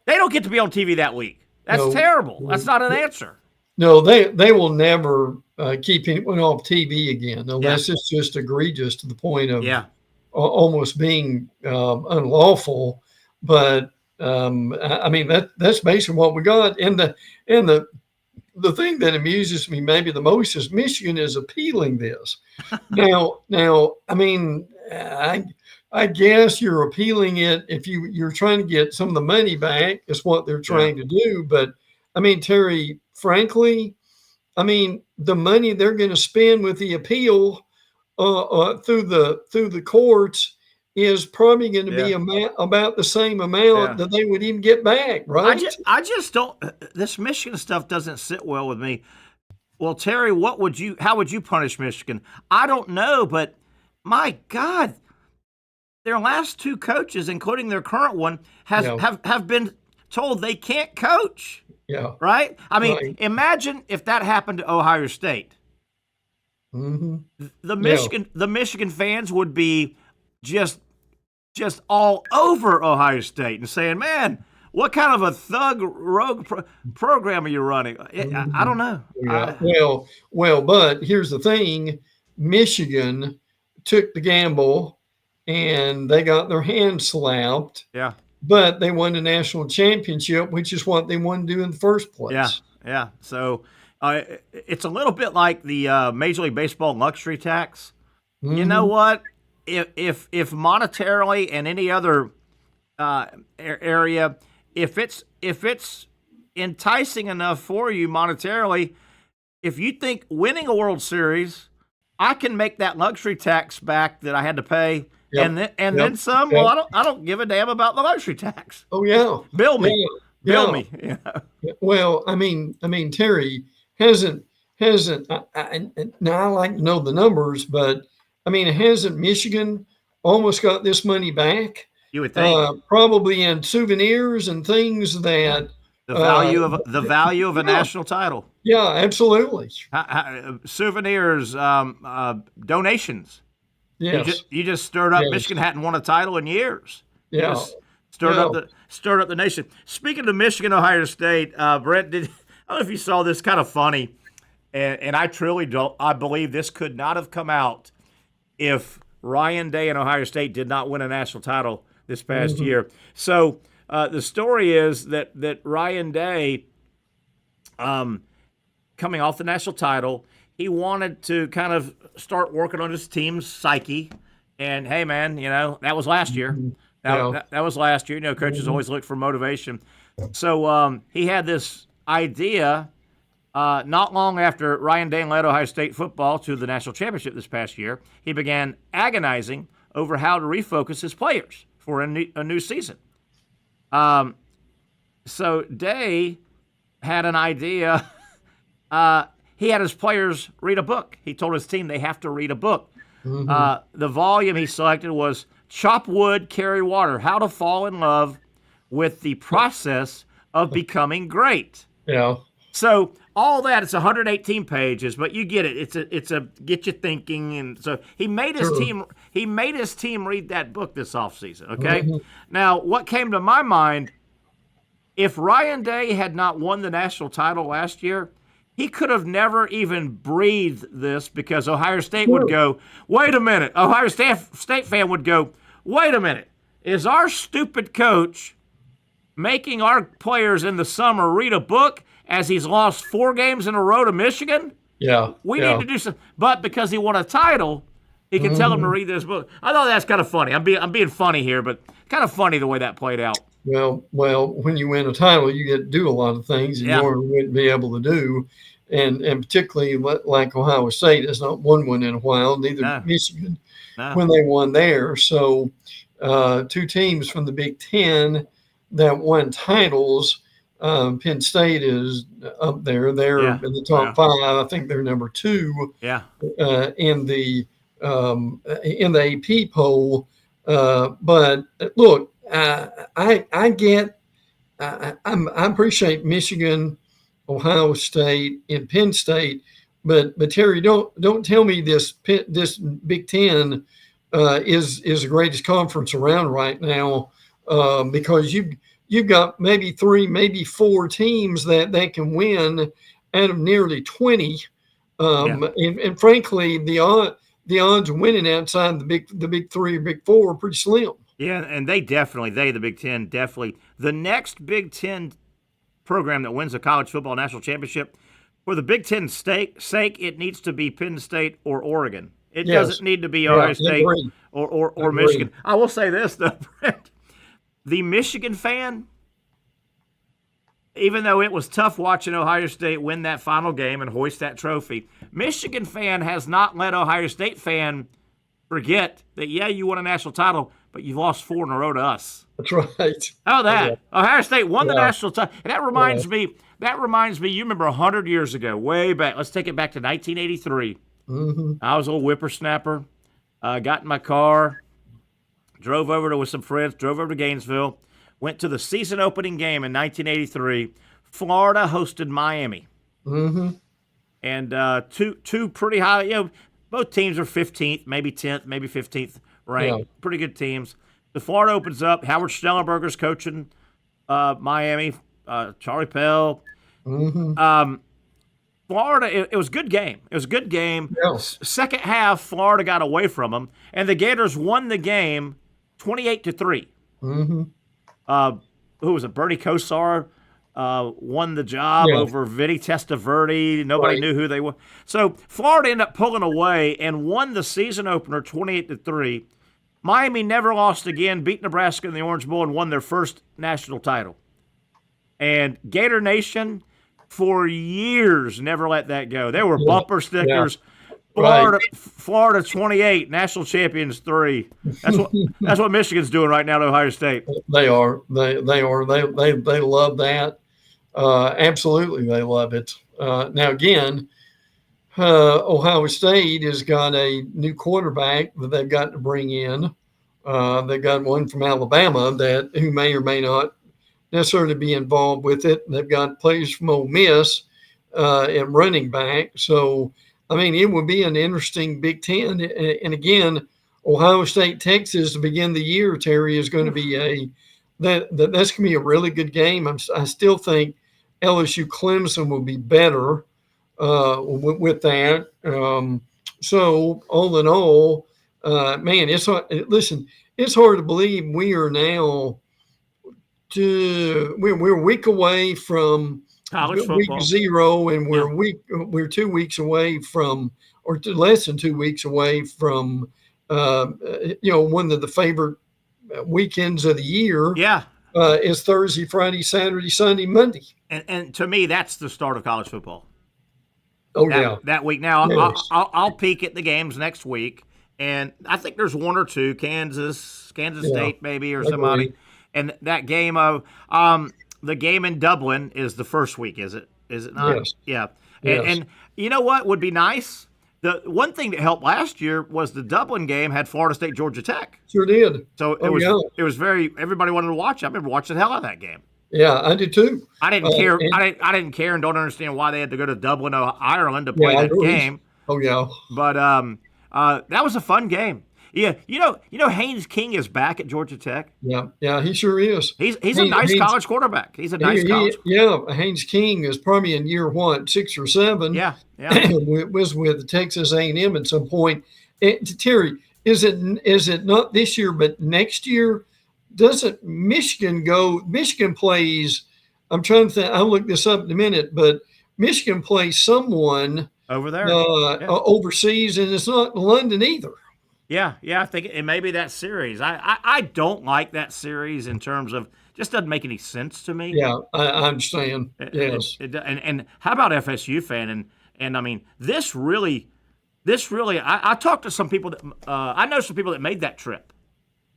they don't get to be on TV that week. That's terrible. That's not an answer. No, they will never keep anyone off TV again unless it's just egregious to the point of almost being unlawful. But I mean that's basically what we got. And the thing that amuses me maybe the most is Michigan is appealing this. Now I mean I guess you're appealing it if you're trying to get some of the money back is what they're trying to do. But I mean, Terry, frankly, I mean, the money they're going to spend with the appeal through the courts is probably going to be about the same amount that they would even get back, right? I just don't. This Michigan stuff doesn't sit well with me. Well, Terry, how would you punish Michigan? I don't know, but my God, their last 2 coaches, including their current one, have been told they can't coach. Yeah. Right? I mean, imagine if that happened to Ohio State. The Michigan fans would be just all over Ohio State and saying, "Man, what kind of a thug rogue program are you running?" I don't know. Yeah. Well, but here's the thing: Michigan took the gamble, and they got their hands slapped. Yeah. But they won the national championship, which is what they wanted to do in the first place. Yeah. So it's a little bit like the Major League Baseball luxury tax. You know what? If monetarily and any other area, if it's enticing enough for you monetarily, if you think winning a World Series, I can make that luxury tax back that I had to pay. Yep. And then some. Yep. Well, I don't give a damn about the luxury tax. Oh yeah, bill me. Yeah. Well, I mean, Terry hasn't. Now I like to know the numbers, but I mean, hasn't Michigan almost got this money back? You would think probably in souvenirs and things that the value of a national title. Yeah, absolutely. Souvenirs, donations. Yes. You just stirred up. Yes. Michigan hadn't won a title in years. You Yeah. just stirred up the nation. Speaking of Michigan, Ohio State, Brent, I don't know if you saw this, kind of funny, and I truly don't. I believe this could not have come out if Ryan Day and Ohio State did not win a national title this past year. So the story is that Ryan Day, coming off the national title, he wanted to kind of start working on his team's psyche. And, hey, man, that was last year. That was last year. Coaches always look for motivation. So he had this idea not long after Ryan Day led Ohio State football to the national championship this past year. He began agonizing over how to refocus his players for a new season. So Day had an idea. He had his players read a book. He told his team they have to read a book. The volume he selected was Chop Wood, Carry Water, How to Fall in Love with the Process of Becoming Great. Yeah. So all that, it's 118 pages, but you get it. It's a get you thinking. And so he made his team read that book this offseason, okay? Now, what came to my mind, if Ryan Day had not won the national title last year, he could have never even breathed this, because Ohio State would go, wait a minute. Ohio State fan would go, wait a minute. Is our stupid coach making our players in the summer read a book as he's lost 4 games in a row to Michigan? Yeah. We need to do something. But because he won a title, he can tell them to read this book. I thought that's kind of funny. I'm being funny here, but kind of funny the way that played out. Well, when you win a title, you get to do a lot of things you normally wouldn't be able to do. And particularly like Ohio State has not won one in a while, neither did Michigan when they won there. So 2 teams from the Big Ten that won titles. Penn State is up there. They're in the top 5. I think they're number 2 in the AP poll. But look, I appreciate Michigan, Ohio State, and Penn State, but Terry, don't tell me this Big Ten is the greatest conference around right now, because you've got maybe 3, maybe 4 teams that can win out of nearly 20, and frankly, the odds of winning outside the big 3 or big 4 are pretty slim. Yeah, and the Big Ten, definitely. The next Big Ten program that wins the college football national championship, for the Big Ten's sake, it needs to be Penn State or Oregon. It doesn't need to be Ohio State or Michigan. I will say this, though, Brent. The Michigan fan, even though it was tough watching Ohio State win that final game and hoist that trophy, Michigan fan has not let Ohio State fan forget that, you won a national title, but you've lost 4 in a row to us. That's right. How that? Yeah. Ohio State won the national title. And that reminds me, you remember 100 years ago, way back. Let's take it back to 1983. I was a little whippersnapper. Got in my car, drove over with some friends, drove over to Gainesville, went to the season opening game in 1983. Florida hosted Miami. And two pretty high, both teams are 15th, maybe 10th, maybe 15th ranked. Pretty good teams. The Florida opens up. Howard Schnellenberger's coaching Miami. Charlie Pell. Florida, it was a good game. Second half, Florida got away from them, and the Gators won the game 28-3. Who was it? Bernie Kosar won the job over Vinny Testaverde. Nobody knew who they were. So Florida ended up pulling away and won the season opener 28-3. Miami never lost again, beat Nebraska in the Orange Bowl, and won their first national title. And Gator Nation, for years, never let that go. There were bumper stickers. Florida 28, national champions 3. That's what Michigan's doing right now to Ohio State. They are. They love that. Absolutely, they love it. Now again, Ohio State has got a new quarterback that they've got to bring in. They've got one from Alabama who may or may not necessarily be involved with it. They've got players from Ole Miss and running back. So, I mean, it would be an interesting Big Ten. And again, Ohio State, Texas to begin the year, Terry, is going to be that's going to be a really good game. I still think LSU Clemson will be better with that. So all in all, man, it's hard to believe we are now we're a week away from college football. Week 0, and we're 2 weeks away from, or less than 2 weeks away from, one of the favorite weekends of the year. Yeah. Is Thursday, Friday, Saturday, Sunday, Monday. And to me, that's the start of college football. Oh, yeah. That week. Now, Yes. I'll peek at the games next week, and I think there's one or two, Kansas State maybe, or somebody. And that game of the game in Dublin is the first week, is it? Is it not? Yes. Yeah. Yes. And you know what would be nice? The one thing that helped last year was the Dublin game had Florida State, Georgia Tech. Sure did. So it was everybody wanted to watch it. I remember watching the hell out of that game. Yeah, I did too. I didn't care. I didn't care and don't understand why they had to go to Dublin, Ireland to play that game. Oh yeah. But that was a fun game. Yeah, you know Haynes King is back at Georgia Tech. Yeah, he sure is. He's a nice college quarterback. He's a nice college. Haynes King is probably in year 6 or 7. Yeah. Was with Texas A&M at some point. Terry, is it not this year but next year? Doesn't Michigan go? Michigan plays. I'm trying to think. I'll look this up in a minute, but Michigan plays someone over there overseas, and it's not London either. Yeah, I think it may be that series. I don't like that series in terms of just doesn't make any sense to me. Yeah, I understand. Yes. And how about FSU fan? And I mean, this really, I talked to some people that I know some people that made that trip.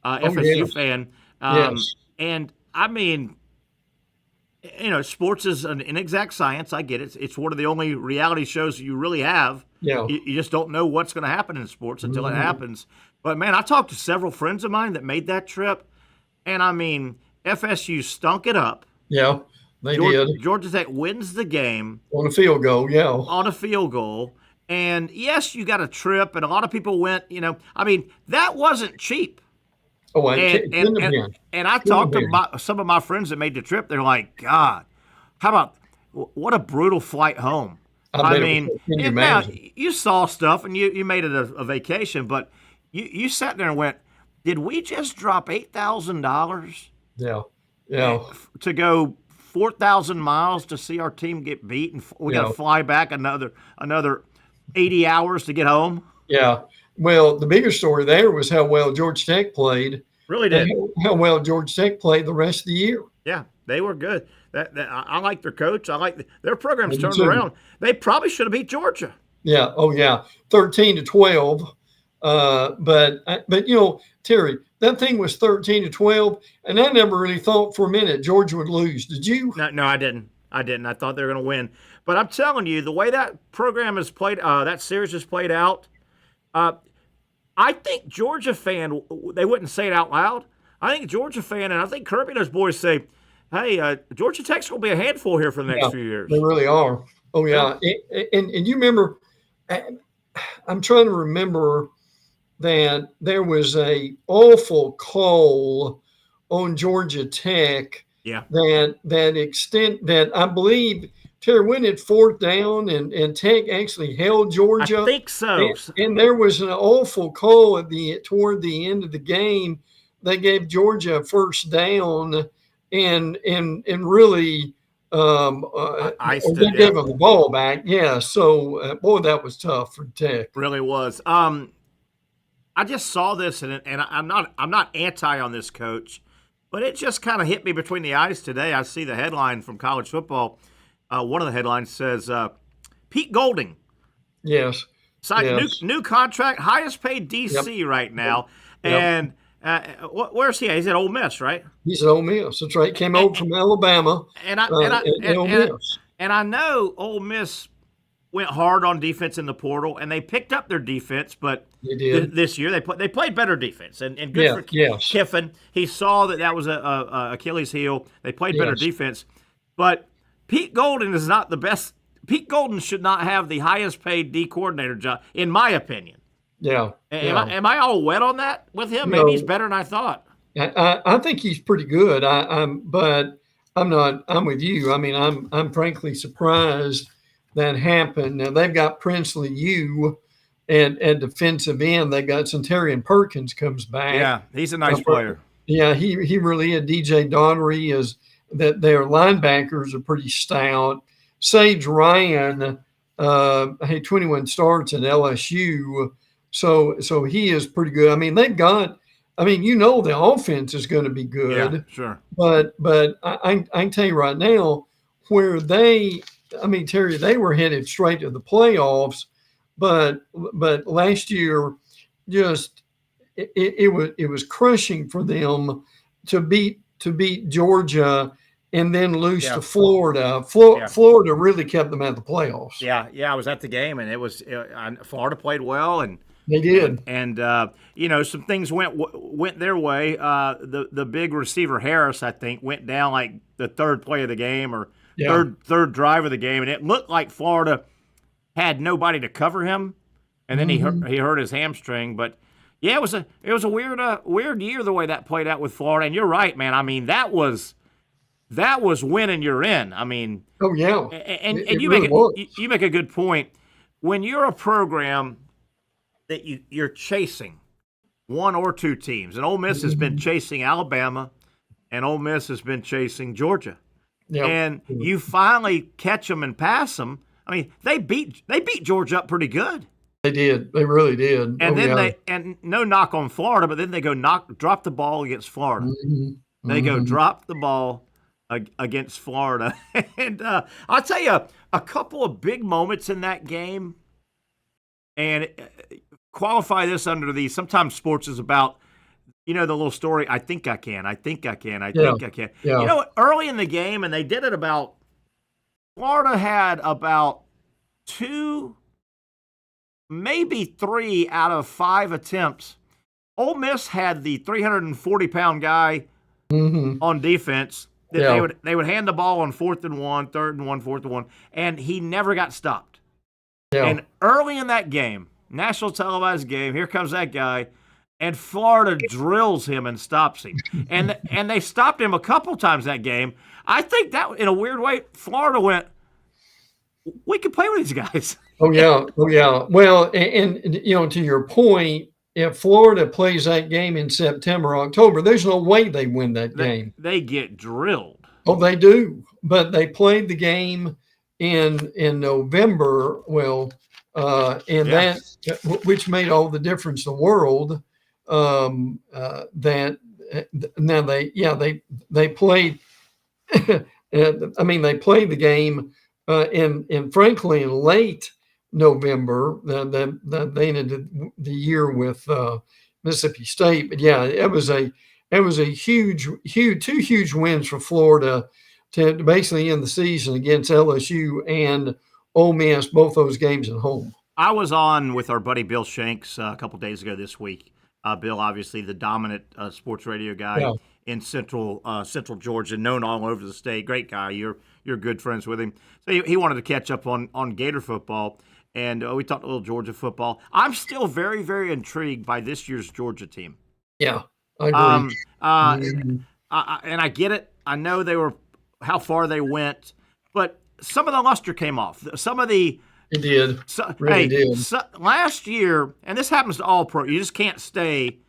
FSU fan. Yes. And I mean, sports is an inexact science. I get it. It's one of the only reality shows you really have. Yeah. You just don't know what's going to happen in sports until it happens. But, man, I talked to several friends of mine that made that trip, and, I mean, FSU stunk it up. Yeah, they did. Georgia Tech wins the game. On a field goal, yeah. On a field goal. And, yes, you got a trip, and a lot of people went, I mean, that wasn't cheap. Oh, and I talked to some of my friends that made the trip. They're like, God, how about what a brutal flight home. I mean, now you saw stuff and you made it a vacation, but you sat there and went, did we just drop $8,000? Yeah. To go 4,000 miles to see our team get beat, and we got to fly back another 80 hours to get home? Yeah. Well, the bigger story there was how well Georgia Tech played. Really did. How well Georgia Tech played the rest of the year. Yeah, they were good. I like their coach. I like their program's turned around. They probably should have beat Georgia. Yeah. Oh, yeah. 13-12. But Terry, that thing was 13-12, and I never really thought for a minute Georgia would lose. Did you? No, I didn't. I thought they were going to win. But I'm telling you, the way that program has played, that series has played out, I think Georgia fan, they wouldn't say it out loud. I think Georgia fan, and I think Kirby and those boys say, hey, Georgia Tech's going to be a handful here for the next few years. They really are. Oh, yeah. And you remember, I'm trying to remember that there was a awful call on Georgia Tech that I believe – Terry, when it 4th down and Tech actually held Georgia. I think so. And there was an awful call toward the end of the game. They gave Georgia a first down and really they gave them the ball back. Yeah. So boy, that was tough for Tech. Really was. I just saw this and I'm not anti on this coach, but it just kind of hit me between the eyes today. I see the headline from college football. One of the headlines says, Pete Golding. Yes. Signed new contract, highest paid DC right now. Yep. And where's he at? He's at Ole Miss, right? He's at Ole Miss. That's right. Came over from Alabama. And I know Ole Miss went hard on defense in the portal, and they picked up their defense, but this year they played better defense. And good for Kiffin. He saw that was a Achilles heel. They played better defense. But Pete Golding is not the best. Pete Golding should not have the highest paid D coordinator job, in my opinion. Yeah. Am I all wet on that with him? Maybe he's better than I thought. I think he's pretty good. But I'm not. I'm with you. I mean, I'm frankly surprised that happened. Now they've got Princely U at defensive end. They got Centurion Perkins comes back. Yeah, he's a nice player. Yeah, he really is. DJ Donnery is that. Their linebackers are pretty stout. Sage Ryan, 21 starts at LSU, so he is pretty good. I mean, they've got. I mean, the offense is going to be good. Yeah, sure. But I can tell you right now where Terry, they were headed straight to the playoffs, but last year just it was crushing for them to beat Georgia and then lose to Florida. Florida really kept them at the playoffs. Yeah, I was at the game, and Florida played well, and they did. And some things went their way. The big receiver Harris, I think, went down like the third play of the game or third drive of the game, and it looked like Florida had nobody to cover him, and then he hurt his hamstring. But yeah, it was a weird year the way that played out with Florida. And you're right, man. I mean, that was winning you're in. I mean, oh yeah, and you make a good point when you're a program that you're chasing one or two teams. And Ole Miss has been chasing Alabama, and Ole Miss has been chasing Georgia. Yep. And you finally catch them and pass them. I mean, they beat Georgia up pretty good. They did. They really did. And then no knock on Florida, but then they go drop the ball against Florida. They go drop the ball against Florida. And I'll tell you a couple of big moments in that game. And qualify this under these. Sometimes sports is about, the little story, I think I can. Think I can. Yeah. Early in the game, and they did it Florida had about 2, maybe 3 out of 5 attempts. Ole Miss had the 340-pound guy on defense. That they would hand the ball on 4th and 1, 3rd and 1, 4th and 1, and he never got stopped. Yeah. And early in that game, national televised game, here comes that guy, and Florida drills him and stops him. And they stopped him a couple times that game. I think that, in a weird way, Florida went, we can play with these guys. Oh, yeah. Well, and to your point, if Florida plays that game in September or October, there's no way they win that game. They get drilled. Oh, they do. But they played the game in November. Well, that which made all the difference in the world. That now they played. I mean, they played the game in frankly in late November. They ended the year with Mississippi State, but yeah, it was a huge 2 huge wins for Florida to basically end the season against LSU and Ole Miss, both those games at home. I was on with our buddy Bill Shanks a couple days ago this week. Bill, obviously the dominant sports radio guy in Central Georgia, known all over the state. Great guy. You're good friends with him. So he wanted to catch up on Gator football, and we talked a little Georgia football. I'm still very, very intrigued by this year's Georgia team. Yeah, I agree. And I get it. I know how far they went, but some of the luster came off. Some of the It did. Last year, and this happens to all pro, you just can't stay.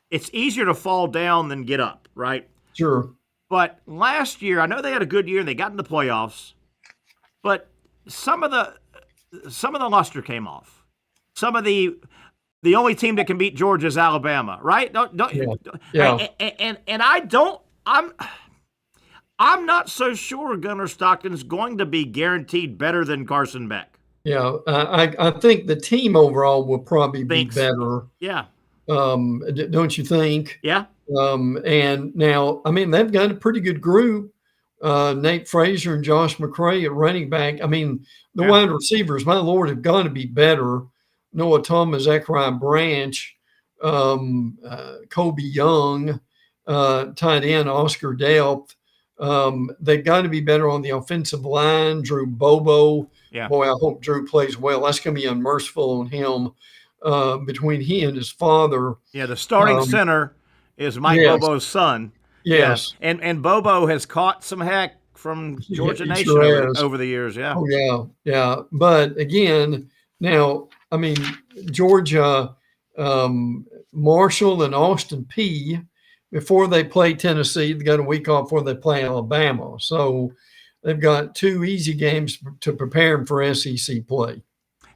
It's easier to fall down than get up, right? Sure. But last year, I know they had a good year and they got in the playoffs, but some of the luster came off. Some of the only team that can beat Georgia is Alabama, right? I'm not so sure Gunnar Stockton's going to be guaranteed better than Carson Beck. Yeah, I think the team overall will probably be better. Yeah. Don't you think? Yeah. And now, I mean, they've got a pretty good group. Nate Frazier and Josh McCray at running back. I mean, the wide receivers, my Lord, have got to be better. Noah Thomas, Zachariah Branch, Kobe Young, tight end Oscar Delp. They've got to be better on the offensive line. Drew Bobo. Yeah. Boy, I hope Drew plays well. That's going to be unmerciful on him. between he and his father. Yeah, the starting center is Mike Bobo's son. Yes. Yeah. And Bobo has caught some heck from Georgia He Nation sure over the years. Yeah. Oh, yeah. But again, now, I mean, Georgia, Marshall and Austin P, before they play Tennessee, they got a week off before they play Alabama. So they've got 2 easy games to prepare them for SEC play.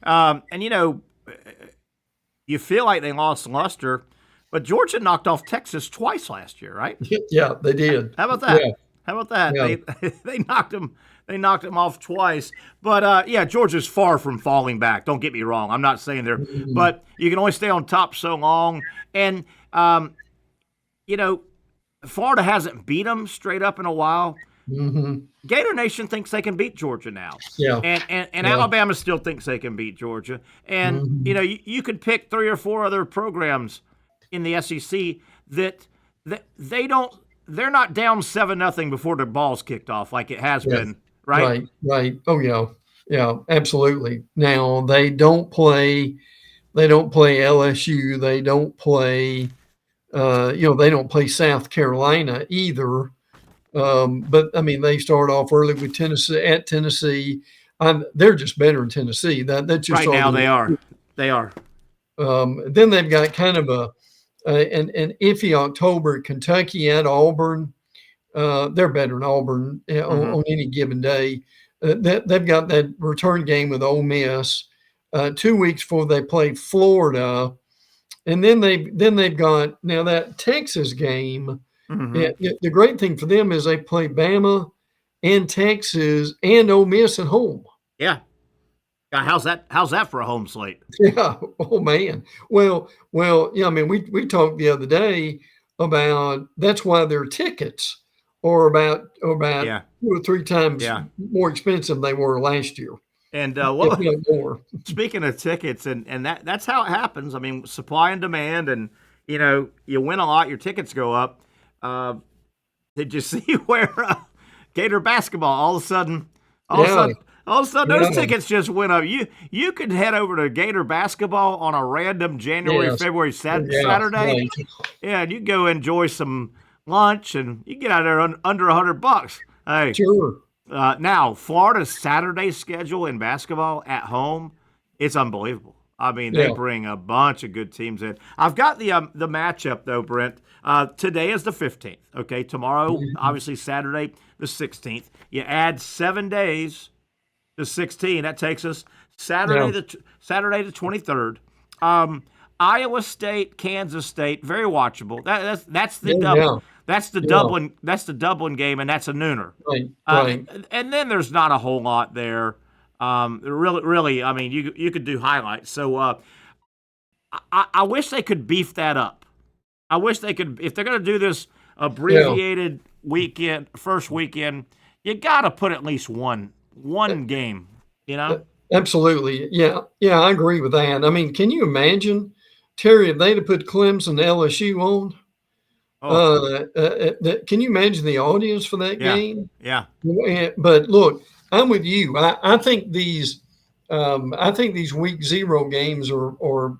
And, you feel like they lost luster, but Georgia knocked off Texas twice last year, right? Yeah, they did. How about that? Yeah. How about that? Yeah. They knocked them off twice. But Georgia's far from falling back. Don't get me wrong. I'm not saying they're, but you can only stay on top so long. And Florida hasn't beat them straight up in a while. Gator Nation thinks they can beat Georgia now. Yeah. And Alabama still thinks they can beat Georgia. And you could pick 3 or 4 other programs in the SEC that they're not down 7-0 before the ball's kicked off like it has been, right? Right. Oh yeah. Yeah, absolutely. Now they don't play LSU, they don't play they don't play South Carolina either. But I mean, they start off early with Tennessee. They're just better in Tennessee. That's just right now they are. They are. Then they've got kind of an iffy October at Kentucky at Auburn. They're better than Auburn on any given day. They've got that return game with Ole Miss 2 weeks before they play Florida, and then they've got now that Texas game. The great thing for them is they play Bama and Texas and Ole Miss at home. Yeah. How's that for a home slate? Yeah. Oh man. Well, yeah, I mean, we talked the other day about that's why their tickets are about 2 or 3 times more expensive than they were last year. And more. Speaking of tickets, and that's how it happens. I mean, supply and demand, and you win a lot, your tickets go up. Did you see where Gator basketball all of a sudden those tickets just went up? You could head over to Gator basketball on a random January, February, Saturday. Right. Yeah, and you go enjoy some lunch, and you get out there under $100. Hey, sure. Now Florida's Saturday schedule in basketball at home, it's unbelievable. I mean, they bring a bunch of good teams in. I've got the matchup though, Brent. Today is the 15th. Okay, tomorrow, obviously Saturday the 16th. You add 7 days to 16. That takes us Saturday the 23rd. Iowa State, Kansas State, very watchable. That's the double. That's the Dublin. That's the Dublin game, and that's a nooner. Right. And then there's not a whole lot there. Really. I mean, you could do highlights. So I wish they could beef that up. I wish they could. If they're going to do this abbreviated weekend, first weekend, you got to put at least one game. Absolutely. Yeah. I agree with that. I mean, can you imagine, Terry, if they'd have put Clemson LSU on? Can you imagine the audience for that game? Yeah. But look, I'm with you. I think these week 0 games are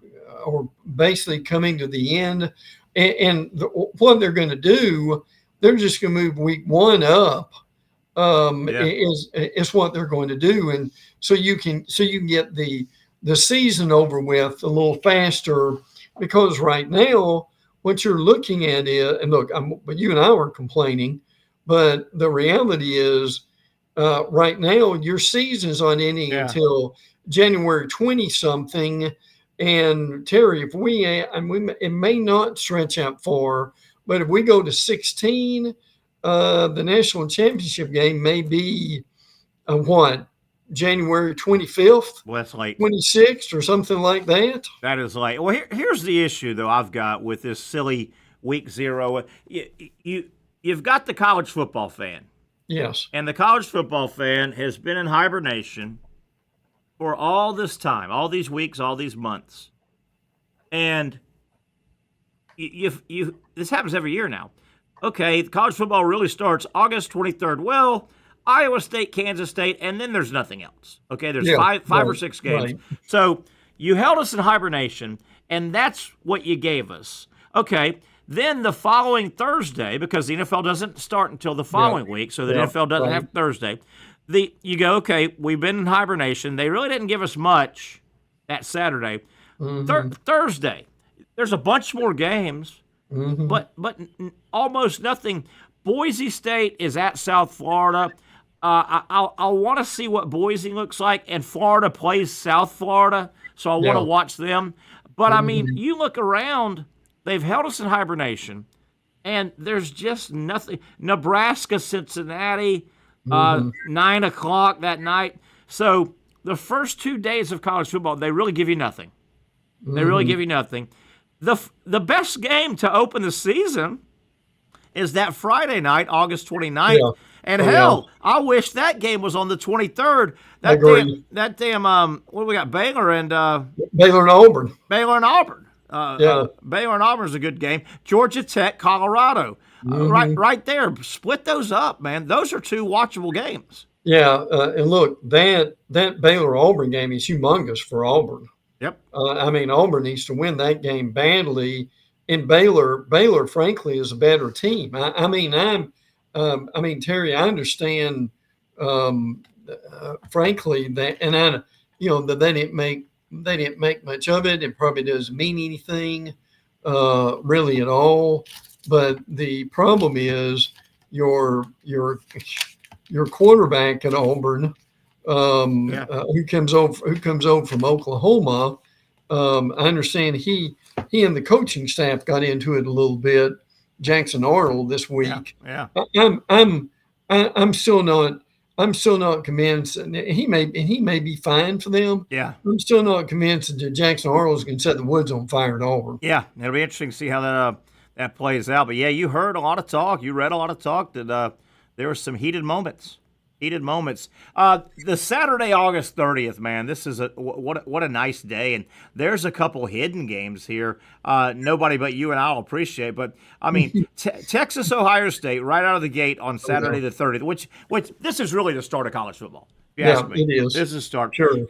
basically coming to the end, and what they're going to do, they're just going to move week 1 up. Is what they're going to do, and so you can get the season over with a little faster, because right now what you're looking at is, and look, but you and I were complaining, but the reality is right now your season's not ending until January 20 something. And Terry, if it may not stretch out far, but if we go to 16, the national championship game may be January 25th? Well, that's like 26th or something like that. That is like, well, here's the issue though I've got with this silly week 0. You've got the college football fan. Yes. And the college football fan has been in hibernation for all this time, all these weeks, all these months. And this happens every year now. Okay, college football really starts August 23rd. Well, Iowa State, Kansas State, and then there's nothing else. Okay, there's five or six games. Right. So you held us in hibernation, and that's what you gave us. Okay, then the following Thursday, because the NFL doesn't start until the following week, so the NFL doesn't have Thursday. You go, okay, we've been in hibernation. They really didn't give us much that Saturday. Thursday, there's a bunch more games, but almost nothing. Boise State is at South Florida. I want to see what Boise looks like, and Florida plays South Florida, so I want to watch them. But, I mean, you look around, they've held us in hibernation, and there's just nothing. Nebraska, Cincinnati, 9 o'clock that night. So the first 2 days of college football, they really give you nothing. They really give you nothing. The best game to open the season is that Friday night, August 29th. Yeah. And I wish that game was on the 23rd. That damn what do we got? Baylor and Auburn. Baylor and Auburn. Baylor and Auburn is a good game. Georgia Tech, Colorado. Right there. Split those up, man. Those are 2 watchable games. Yeah, and look, that Baylor Auburn game is humongous for Auburn. Yep. I mean, Auburn needs to win that game badly, and Baylor, frankly, is a better team. I mean, Terry, I understand, frankly, that, and that they didn't make much of it. It probably doesn't mean anything, really at all. But the problem is your quarterback at Auburn, who comes over from Oklahoma. I understand he and the coaching staff got into it a little bit. Jackson Arnold this week. Yeah. I'm still not convinced. He may be fine for them. Yeah. I'm still not convinced that Jackson Arnold can set the woods on fire at Auburn. Yeah, it'll be interesting to see how that plays out. But yeah, you heard a lot of talk. You read a lot of talk that there were some heated moments. The Saturday, August 30th, man, this is what a nice day. And there's a couple hidden games here. Nobody but you and I will appreciate. But, I mean, Texas, Ohio State right out of the gate on Saturday the 30th, which this is really the start of college football. If you ask me. It is. This is the start. Sure.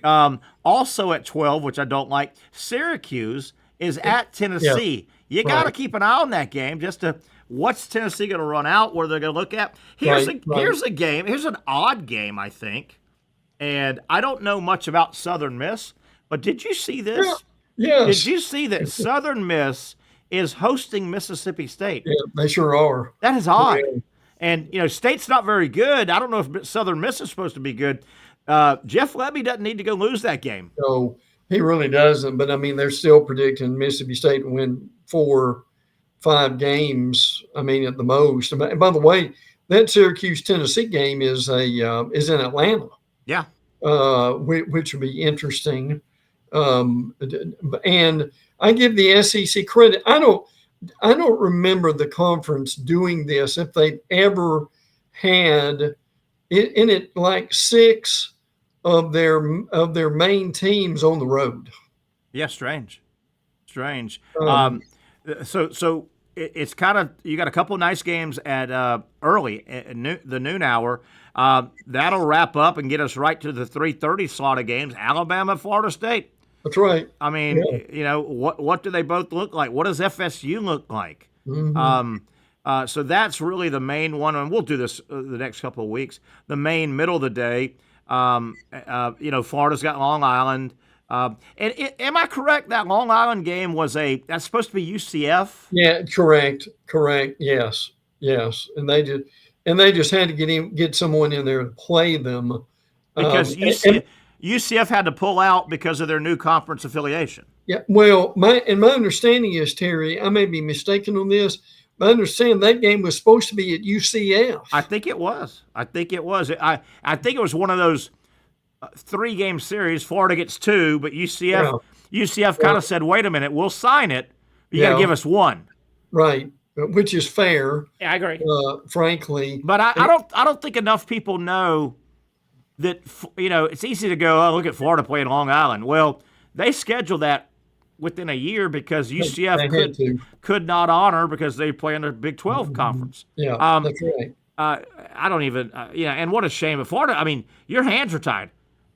Also at 12, which I don't like, Syracuse is at Tennessee. Yeah. You got to keep an eye on that game just to – what's Tennessee going to run out? What are they going to look at? Here's a game. Here's an odd game, I think. And I don't know much about Southern Miss, but did you see this? Yes. Did you see that Southern Miss is hosting Mississippi State? Yeah, they sure are. That is odd. Yeah. And, State's not very good. I don't know if Southern Miss is supposed to be good. Jeff Levy doesn't need to go lose that game. No, he really doesn't. But, I mean, they're still predicting Mississippi State to win 4-5 games, I mean, at the most. And by the way, that Syracuse-Tennessee game is in Atlanta. Yeah. Which would be interesting. And I give the SEC credit. I don't remember the conference doing this if they'd ever had in it like 6 of their main teams on the road. Yeah, strange. So it's kind of, you got a couple nice games at early at the noon hour. That'll wrap up and get us right to the 3:30 slot of games. Alabama, Florida State. That's right. I mean, what do they both look like? What does FSU look like? Mm-hmm. So that's really the main one, and we'll do this the next couple of weeks. The main middle of the day, Florida's got Long Island. Am I correct that Long Island game that's supposed to be UCF? Yeah, correct. Yes. And they just had to get someone in there to play them because UCF had to pull out because of their new conference affiliation. Yeah. Well, my understanding is, Terry, I may be mistaken on this, but I understand that game was supposed to be at UCF. I think it was. I think it was one of those 3-game series. Florida gets 2, but UCF kind of said, "Wait a minute, we'll sign it. You got to give us 1." Right, which is fair. Yeah, I agree. Frankly, but I don't think enough people know that. It's easy to go, "Oh, look at Florida playing Long Island." Well, they scheduled that within a year because UCF could not honor because they play in the Big 12 conference. Yeah, that's right. I don't even. And what a shame. If Florida, I mean, your hands are tied.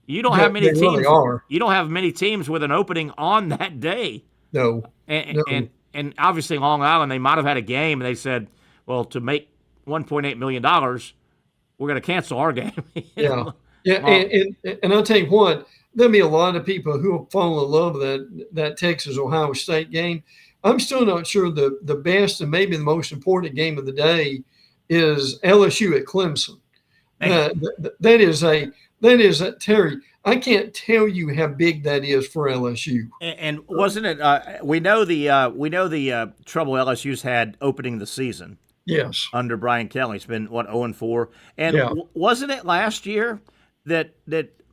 You don't have many They teams. really are. You don't have many teams with an opening on that day. No. And obviously Long Island, they might have had a game, and they said, well, to make $1.8 million, we're going to cancel our game. Yeah. And I'll tell you what, there'll be a lot of people who will fall in love with that Texas-Ohio State game. I'm still not sure the best and maybe the most important game of the day is LSU at Clemson. That is Terry. I can't tell you how big that is for LSU. And wasn't it? We know the trouble LSU's had opening the season. Yes. Under Brian Kelly, it's been 0-4, and wasn't it last year that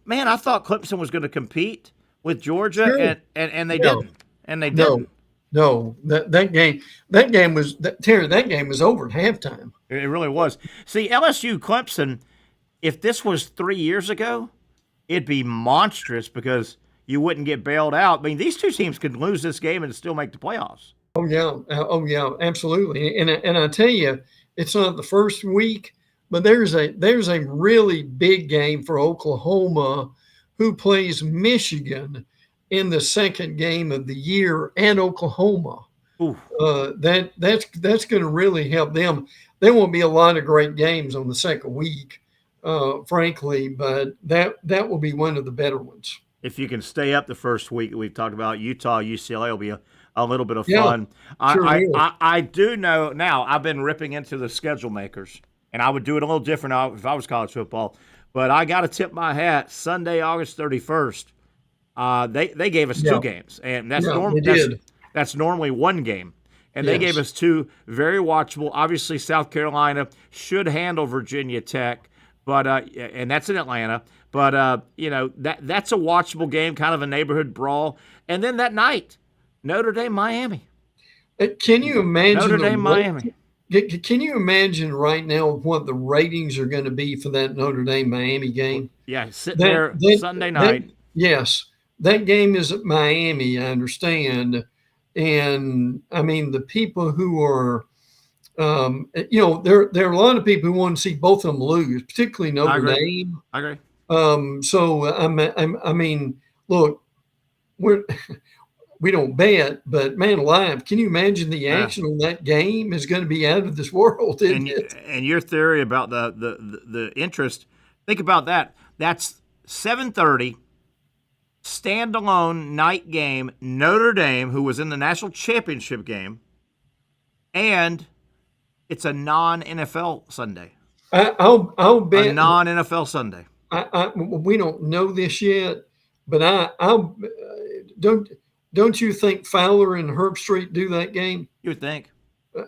man? I thought Clemson was going to compete with Georgia, and they didn't, and they didn't. No, that game was Terry. That game was over at halftime. It really was. See, LSU Clemson. If this was 3 years ago, it'd be monstrous because you wouldn't get bailed out. I mean, these two teams could lose this game and still make the playoffs. Oh yeah, absolutely. And I tell you, it's not the first week, but there's a really big game for Oklahoma, who plays Michigan in the second game of the year at Oklahoma. That's going to really help them. There won't be a lot of great games on the second week. Frankly, but that will be one of the better ones. If you can stay up the first week that we've talked about, Utah, UCLA will be a little bit of fun. I do know now, I've been ripping into the schedule makers, and I would do it a little different if I was college football, but I got to tip my hat. Sunday, August 31st, they gave us two games, and that's normally one game. And they gave us two very watchable. Obviously, South Carolina should handle Virginia Tech. But and that's in Atlanta. But that's a watchable game, kind of a neighborhood brawl. And then that night, Notre Dame, Miami. Can you imagine Notre Dame, Miami? Can you imagine right now what the ratings are going to be for that Notre Dame Miami game? Yeah, sitting there Sunday night. Yes, that game is at Miami. I understand, and I mean the people who are. There are a lot of people who want to see both of them lose, particularly Notre Dame. I agree. So I mean, look, we don't bet, but man alive, can you imagine the action on that game is going to be out of this world, isn't it? And your theory about the interest, think about that. That's 7:30 standalone night game. Notre Dame, who was in the national championship game, and it's a non-NFL Sunday. I'll bet a non-NFL Sunday. We don't know this yet, but I'll don't you think Fowler and Herbstreit do that game? You would think.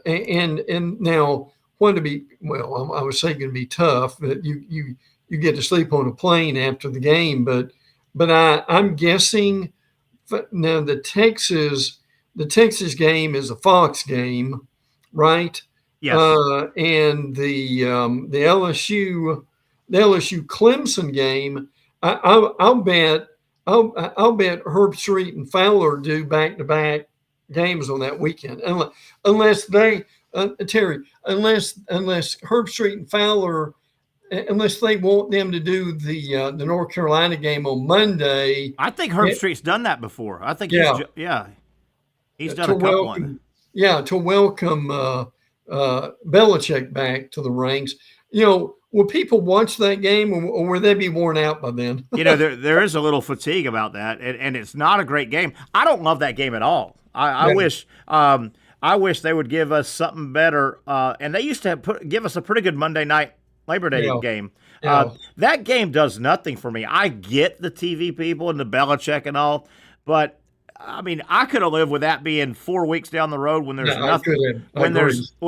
And now I would say going to be tough, but you get to sleep on a plane after the game, but I'm guessing now the Texas game is a Fox game, right? Yes. And the LSU Clemson game, I'll bet Herbstreit and Fowler do back-to-back games on that weekend, unless Herbstreit and Fowler, unless they want them to do the North Carolina game on Monday. I think Herbstreit's done that before. I think he's done a couple one. Yeah, to welcome Belichick back to the ranks. Will people watch that game, or will they be worn out by then? There is a little fatigue about that, and it's not a great game. I don't love that game at all. I wish they would give us something better. And they used to give us a pretty good Monday night Labor Day game. That game does nothing for me. I get the TV people and the Belichick and all, but I mean, I could have lived with that being 4 weeks down the road when there's nothing. When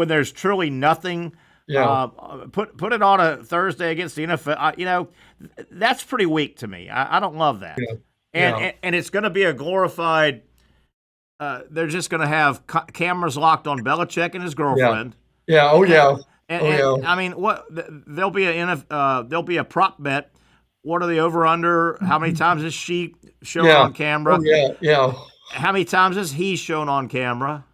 there's truly nothing. Yeah. Put it on a Thursday against the NFL. That's pretty weak to me. I don't love that. Yeah. And it's going to be a glorified. They're just going to have cameras locked on Belichick and his girlfriend. Yeah. Oh yeah. And I mean, what there'll be a prop bet. What are the over under? How many times is she shown on camera? Oh, yeah. How many times is he shown on camera?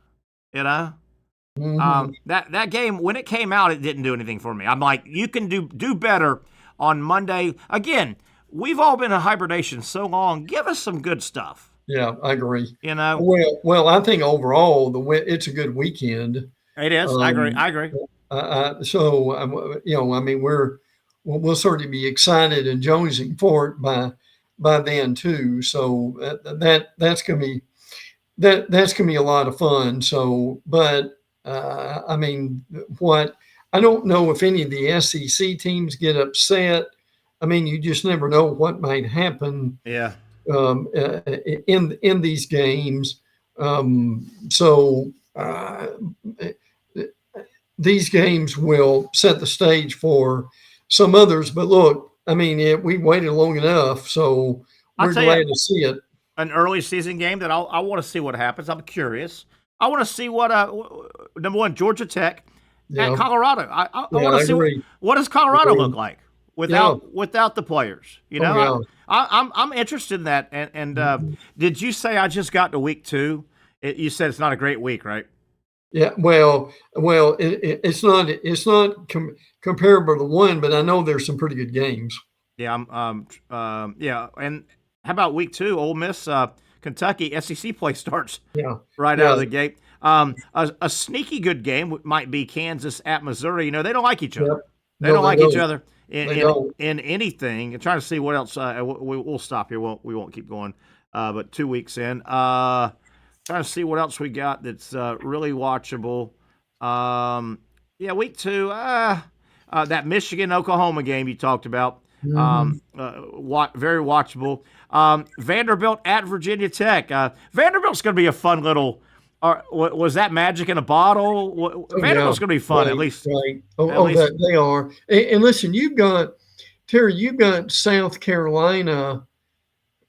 Mm-hmm. That game, when it came out, it didn't do anything for me. I'm like, you can do better on Monday. Again, we've all been in hibernation so long. Give us some good stuff. Yeah, I agree. You know, well, I think overall it's a good weekend. It is. I agree. So I mean, we'll certainly be excited and jonesing for it by then too. So that's gonna be that's gonna be a lot of fun. So, but I mean, I don't know if any of the SEC teams get upset. I mean, you just never know what might happen. Yeah. In these games. These games will set the stage for some others. But look, I mean, we waited long enough, so we're glad to see it. An early season game that I want to see what happens. I'm curious. I want to see what number one, Georgia Tech at Colorado. I want to see what does Colorado look like without the players. You know, I'm interested in that. And did you say I just got to week 2? You said it's not a great week, right? Yeah. Well, it's not comparable to 1, but I know there's some pretty good games. Yeah. Yeah. And how about week 2? Ole Miss, Kentucky, SEC play starts right out of the gate. A sneaky good game might be Kansas at Missouri. You know, they don't like each other. Yep. They don't like each other in anything. And trying to see what else. We'll stop here. We won't keep going. But 2 weeks in, trying to see what else we got that's really watchable. Week 2. That Michigan-Oklahoma game you talked about. Very watchable. Vanderbilt at Virginia Tech. Vanderbilt's going to be a fun little. Was that magic in a bottle? Vanderbilt's going to be fun, at least. Right. They are. And listen, you've got South Carolina.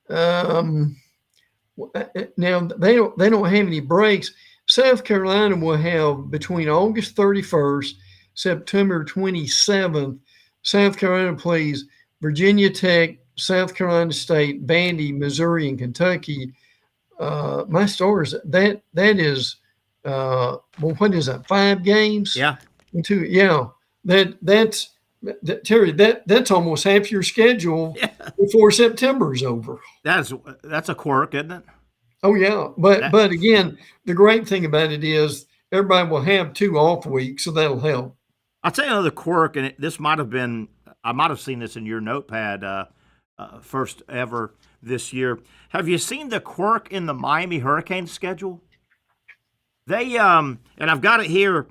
Now they don't have any breaks. South Carolina will have between August 31st, September 27th. South Carolina plays Virginia Tech, South Carolina State, Vandy, Missouri, and Kentucky. My stars, that is, what is that? 5 games? Yeah. Terry, that's almost half your schedule before September's over. That's a quirk, isn't it? Oh yeah, but again, the great thing about it is everybody will have 2 off weeks, so that'll help. I'll tell you another quirk, and this might have been. I might have seen this in your notepad first ever this year. Have you seen the quirk in the Miami Hurricanes schedule? They and I've got it here.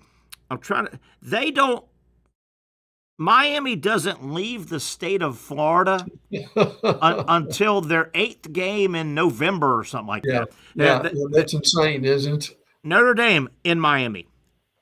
Miami doesn't leave the state of Florida until their 8th game in November or something like that. That's insane, isn't it? Notre Dame in Miami,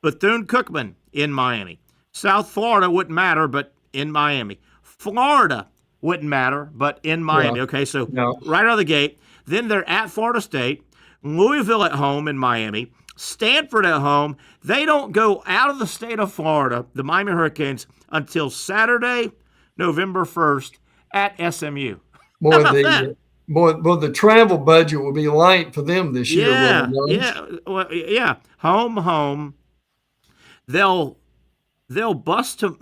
Bethune-Cookman in Miami, South Florida wouldn't matter, but in Miami. Florida wouldn't matter, but in Miami. Yeah. Okay, so right out of the gate. Then they're at Florida State, Louisville at home in Miami, Stanford at home. They don't go out of the state of Florida, the Miami Hurricanes, until Saturday, November 1st at SMU. The travel budget will be light for them this year. Home. They'll bust to.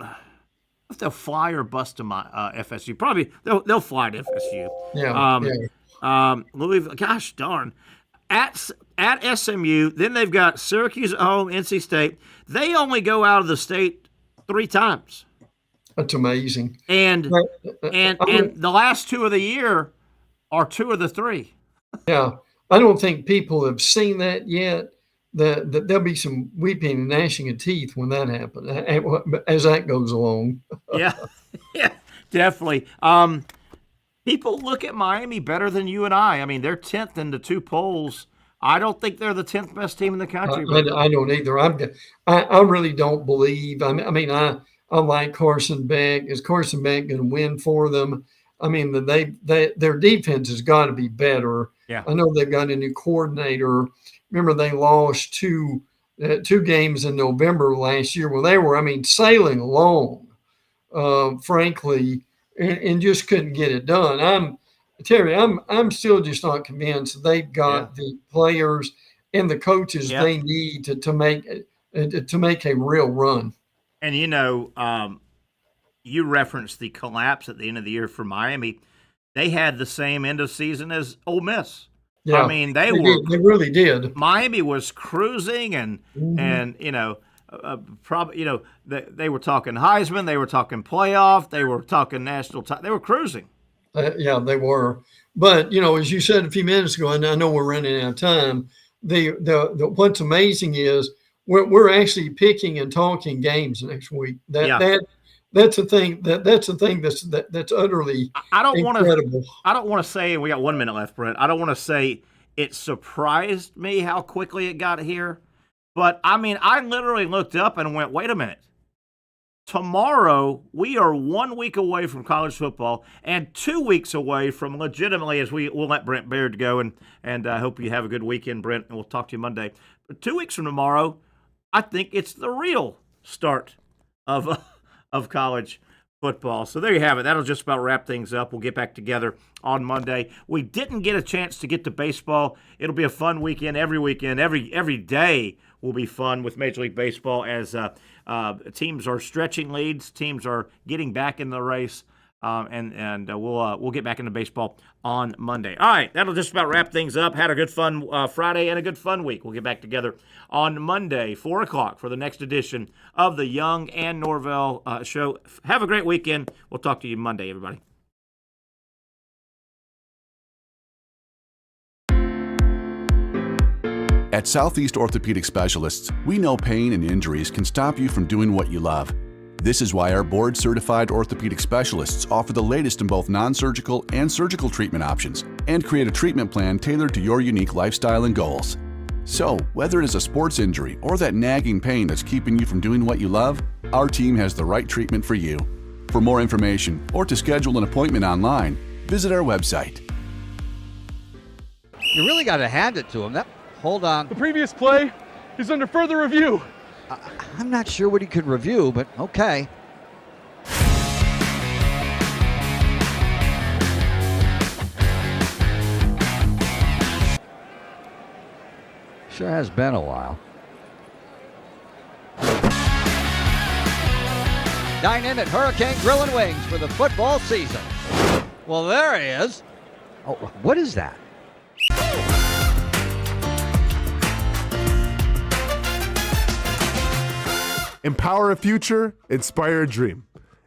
If they'll fly or bust to my FSU, probably they'll fly to FSU. Louisville, gosh darn, at SMU. Then they've got Syracuse at home, NC State. They only go out of the state 3 times. That's amazing. And the last 2 of the year are 2 of the 3. Yeah, I don't think people have seen that yet. That there'll be some weeping and gnashing of teeth when that happens, as that goes along. yeah, definitely. People look at Miami better than you and I. I mean, they're 10th in the 2 polls. I don't think they're the 10th best team in the country. I don't either. I really don't believe. I like Carson Beck. Is Carson Beck going to win for them? I mean, their defense has got to be better. Yeah. I know they've got a new coordinator. Remember, they lost 2 games in November last year. Well, they were, sailing along, frankly, and just couldn't get it done. I'm still just not convinced they've got the players and the coaches they need to make a real run. And you referenced the collapse at the end of the year for Miami. they had the same end of season as Ole Miss. Yeah, I mean, they really did. Miami was cruising, and probably they were talking Heisman, they were talking playoff, they were talking national. They were cruising. Yeah, they were. But as you said a few minutes ago, and I know we're running out of time. The what's amazing is we're actually picking and talking games next week. That's a thing. That's a thing that's utterly incredible. I don't want to say, we got 1 minute left, Brent. I don't want to say it surprised me how quickly it got here, but I mean, I literally looked up and went, "Wait a minute! Tomorrow we are 1 week away from college football and 2 weeks away from legitimately, as we'll let Brent Beaird go, and I hope you have a good weekend, Brent, and we'll talk to you Monday. But 2 weeks from tomorrow, I think it's the real start of college football. So there you have it. That'll just about wrap things up. We'll get back together on Monday. We didn't get a chance to get to baseball. It'll be a fun weekend. Every day will be fun with Major League Baseball as teams are stretching leads. Teams are getting back in the race. And we'll get back into baseball on Monday. All right, that'll just about wrap things up. Had a good fun Friday and a good fun week. We'll get back together on Monday, 4 o'clock, for the next edition of the Young and Norvelle Show. Have a great weekend. We'll talk to you Monday, everybody. At Southeast Orthopedic Specialists, we know pain and injuries can stop you from doing what you love. This is why our board-certified orthopedic specialists offer the latest in both non-surgical and surgical treatment options and create a treatment plan tailored to your unique lifestyle and goals. So, whether it is a sports injury or that nagging pain that's keeping you from doing what you love, our team has the right treatment for you. For more information or to schedule an appointment online, visit our website. You really got to hand it to him. Hold on. The previous play is under further review. I'm not sure what he could review, but okay. Sure has been a while. Dine in at Hurricane Grill and Wings for the football season. Well, there he is. Oh, what is that? Empower a future, inspire a dream.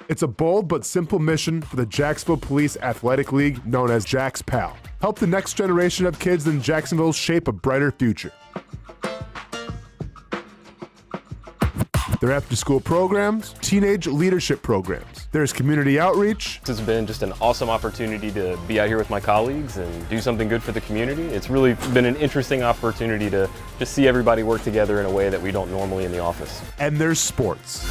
It's a bold but simple mission for the Jacksonville Police Athletic League known as Jags PAL. Help the next generation of kids in Jacksonville shape a brighter future. Their after-school programs, teenage leadership programs. There's community outreach. This has been just an awesome opportunity to be out here with my colleagues and do something good for the community. It's really been an interesting opportunity to just see everybody work together in a way that we don't normally in the office. And there's sports.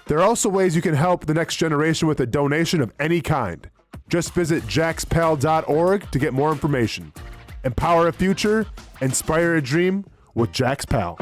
There are also ways you can help the next generation with a donation of any kind. Just visit jaxpal.org to get more information. Empower a future, inspire a dream with Jags PAL.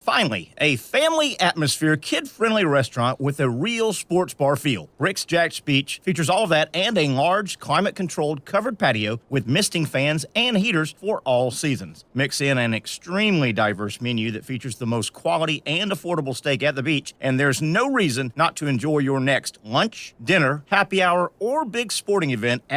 Finally, a family atmosphere, kid-friendly restaurant with a real sports bar feel. Rick's Jack's Beach features all of that and a large, climate-controlled covered patio with misting fans and heaters for all seasons. Mix in an extremely diverse menu that features the most quality and affordable steak at the beach, and there's no reason not to enjoy your next lunch, dinner, happy hour, or big sporting event